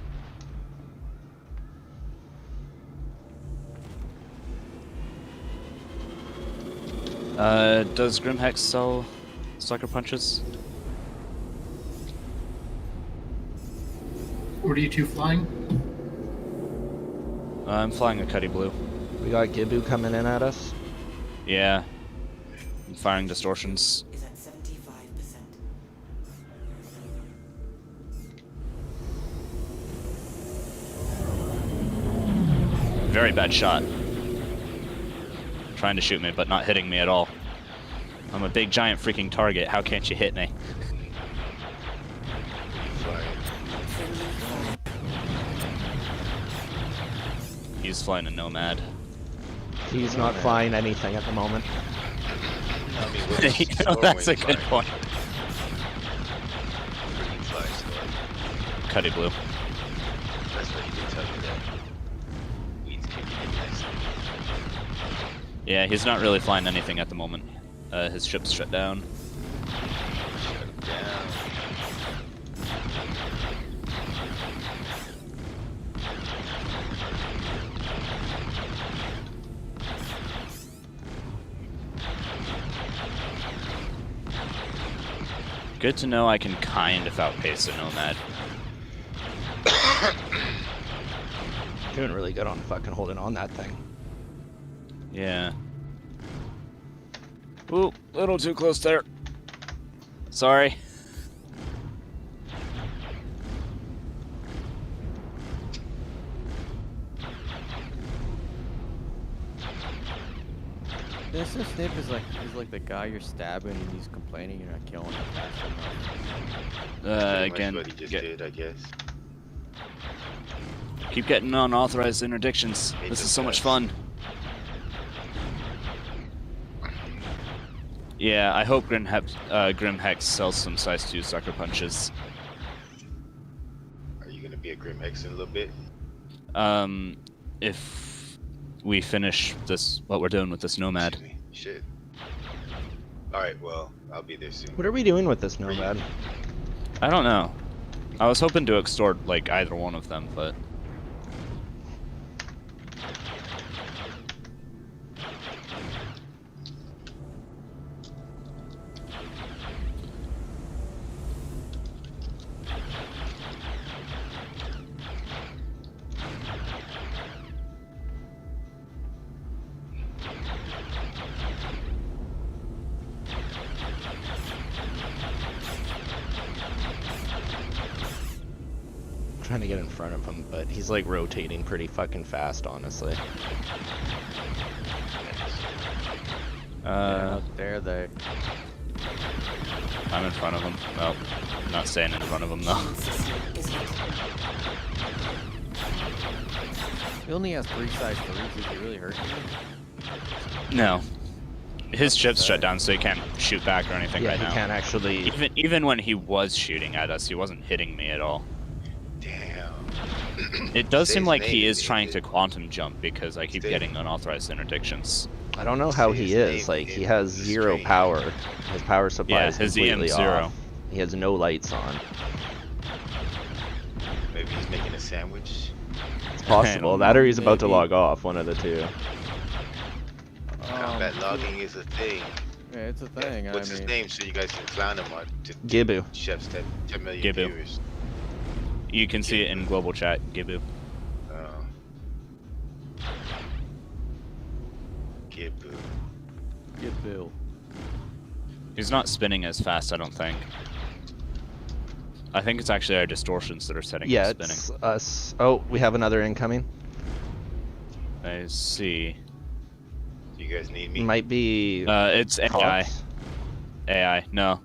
Does Grimhex sell sucker punches? What are you two flying? I'm flying a Cuddy Blue. We got Gibu coming in at us. Yeah. I'm firing distortions. Is at 75%. Very bad shot. Trying to shoot me, but not hitting me at all. I'm a big, giant, freaking target. How can't you hit me? Flying. He's flying a Nomad. He's not flying anything at the moment. I mean, what is You know, that's a Stormwind good flying? point. Where do you fly, Storm? Cuddy Blue. That's what he did tell you that. Weed's kicking in next. Yeah, he's not really flying anything at the moment. His ship's shut down. Shut him down. Good to know I can kind of outpace a Nomad. Doing really good on fucking holding on that thing. Yeah. Ooh, little too close there. Sorry. This Snip is like the guy you're stabbing and he's complaining you're not killing him fast enough. Pretty much Again, what he just get- did, I guess. keep getting unauthorized interdictions. Made This them is so much cuts. fun. Yeah, I hope Grimhex sells some size 2 sucker punches. Are you gonna be a Grimhex in a little bit? If we finish this, what we're doing with this Nomad. Excuse me. Shit. Alright, well, I'll be there soon. What are we doing with this Nomad? I don't know. I was hoping to extort, like, either one of them, but... Trying to get in front of him, but he's like rotating pretty fucking fast, honestly. Out there, they. I'm in front of him. Oh, I'm not staying in front of him, though. System is hit. He only has 3 size 3s. Is he really hurting you? No. His ship's shut down, so he can't shoot back or anything Yeah, right he now. can't actually. Even when he was shooting at us, he wasn't hitting me at all. Damn. It does Say seem his like name, he is dude. trying to quantum jump because I keep Say- getting unauthorized interdictions. I don't know how Say he his is. name Like he in has the 0 stream. power. His power supply Yeah, is his completely EM's 0. off. He has no lights on. Maybe he's making a sandwich. It's possible. That or he's about to Maybe. log off. One of the two. Combat logging is a thing. Yeah, it's a thing. What's I his mean, name so you guys can clown him on to Gibu. Chef's 10 million Gibu. viewers? You can see it in global chat, Gibu. Gibu. get Bill. He's not spinning as fast, I don't think. I think it's actually our distortions that are setting Yeah, him spinning. it's us. Oh, we have another incoming. I see. Do you guys need me? Might be. It's AI. cops. AI, no.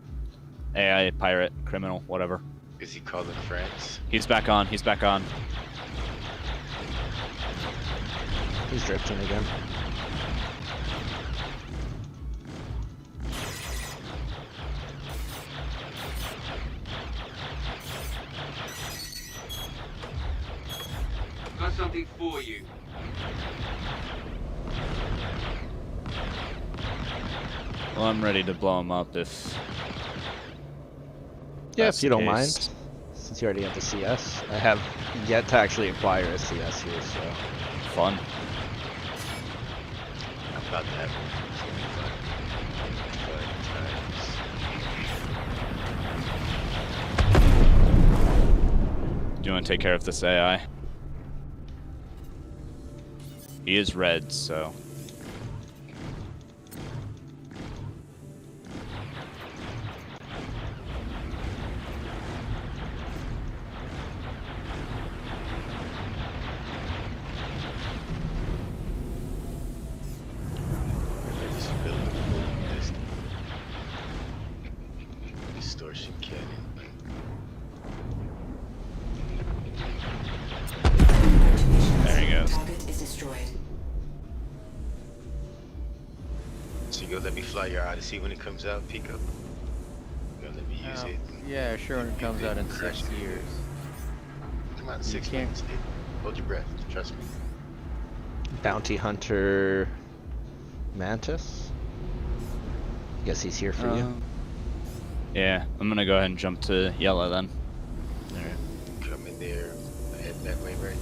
AI, pirate, criminal, whatever. Is he calling friends? He's back on, he's back on. He's drifting again. Got something for you. Well, I'm ready to blow him up if. Yeah, that's if you the don't mind. case. Since you already have the CS. I have yet to actually acquire a CS here, so. Fun. I'm about to have one. It's gonna be fun. Do you want to take care of this AI? He is red, so. I just built a full distortion cannon. There he goes. Target is destroyed. So you gonna let me fly your Odyssey when it comes out, Pico? You gonna let me use it? Yeah, sure. When it comes out in 6 Crash it. years. Come on, You 6 can't- months, dude. Hold your breath. Trust me. Bounty Hunter Mantis? Guess he's here for you. Yeah, I'm gonna go ahead and jump to yellow then. Alright. Come in there. Head that way, right?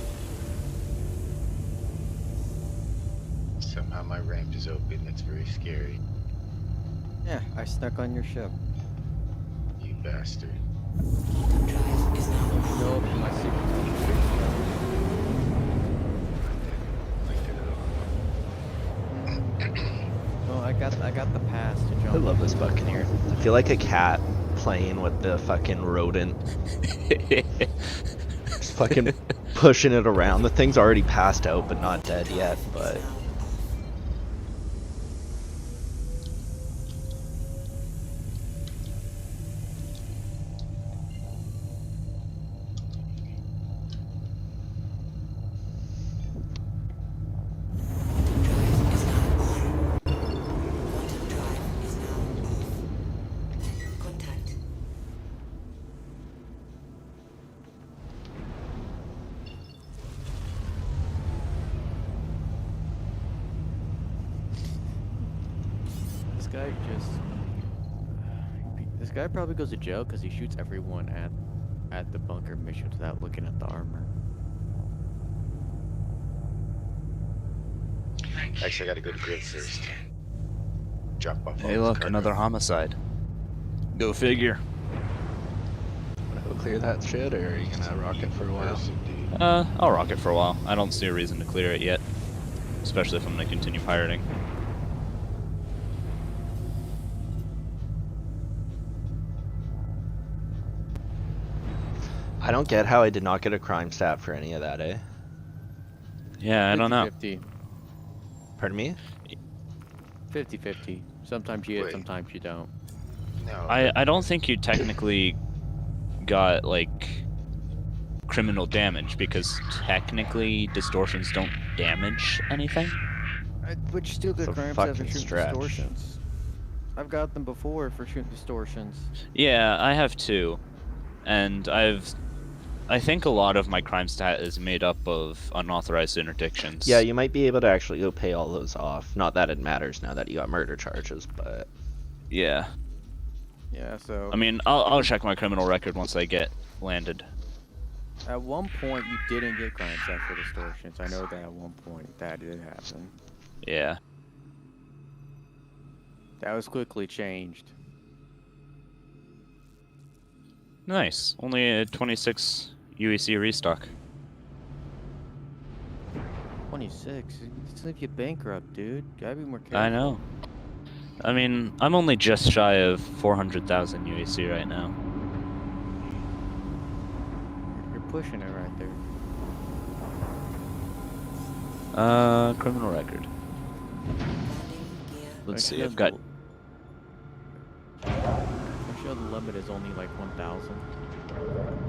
Somehow my ramp is open. That's very scary. Yeah, I snuck on your ship. You bastard. Drive is now off. Go up to my secret tunnel. Like that at all. Oh, I got the pass to jump. I love this Buccaneer. I feel like a cat playing with the fucking rodent. Just fucking pushing it around. The thing's already passed out but not dead yet, but Quantum drive is now off. Contact. This guy just. This guy probably goes to jail because he shoots everyone at the bunker missions without looking at the armor. Actually, I gotta go to grid first. Drop off. all Hey, this look, cargo. another homicide. Go figure. wanna go clear that shit, or are you gonna rock it for a while? Person, dude. I'll rock it for a while. I don't see a reason to clear it yet. Especially if I'm gonna continue pirating. I don't get how I did not get a crime stat for any of that, eh? Yeah, I don't know. 50-50. Pardon me? 50-50. Sometimes you hit, Wait. sometimes you don't. No. I don't think you technically got, like, criminal damage, because technically distortions don't damage anything. Which still It's good a crimes have fucking for shooting stretch. distortions. I've got them before for shooting distortions. Yeah, I have too. And I think a lot of my crime stat is made up of unauthorized interdictions. Yeah, you might be able to actually go pay all those off. Not that it matters now that you got murder charges, but Yeah. Yeah, so I mean, I'll check my criminal record once I get landed. at one point you didn't get crime stat for distortions. I know that at one point that did happen. Yeah. That was quickly changed. Nice. Only a 26 UEC restock. 26. It's like you bankrupt, dude. Gotta be more careful. I know. I mean, I'm only just shy of 400,000 UEC right now. You're pushing it right there. Criminal record. Landing gear. Let's see, Actually, I've got... I'm sure the limit is only like 1,000.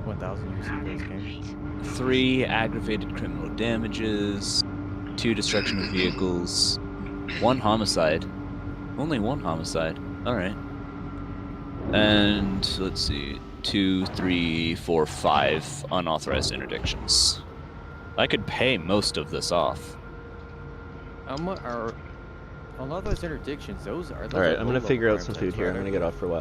1,000 UC for this game. 3 aggravated criminal damages, 2 destruction of vehicles, 1 homicide. Only 1 homicide. Alright. And let's see. 2, 3, 4, 5 unauthorized interdictions. I could pay most of this off. Are unauthorized interdictions? Those are. All right, I'm gonna low-level figure out crime some types, food here. I'm right? gonna get off for a while.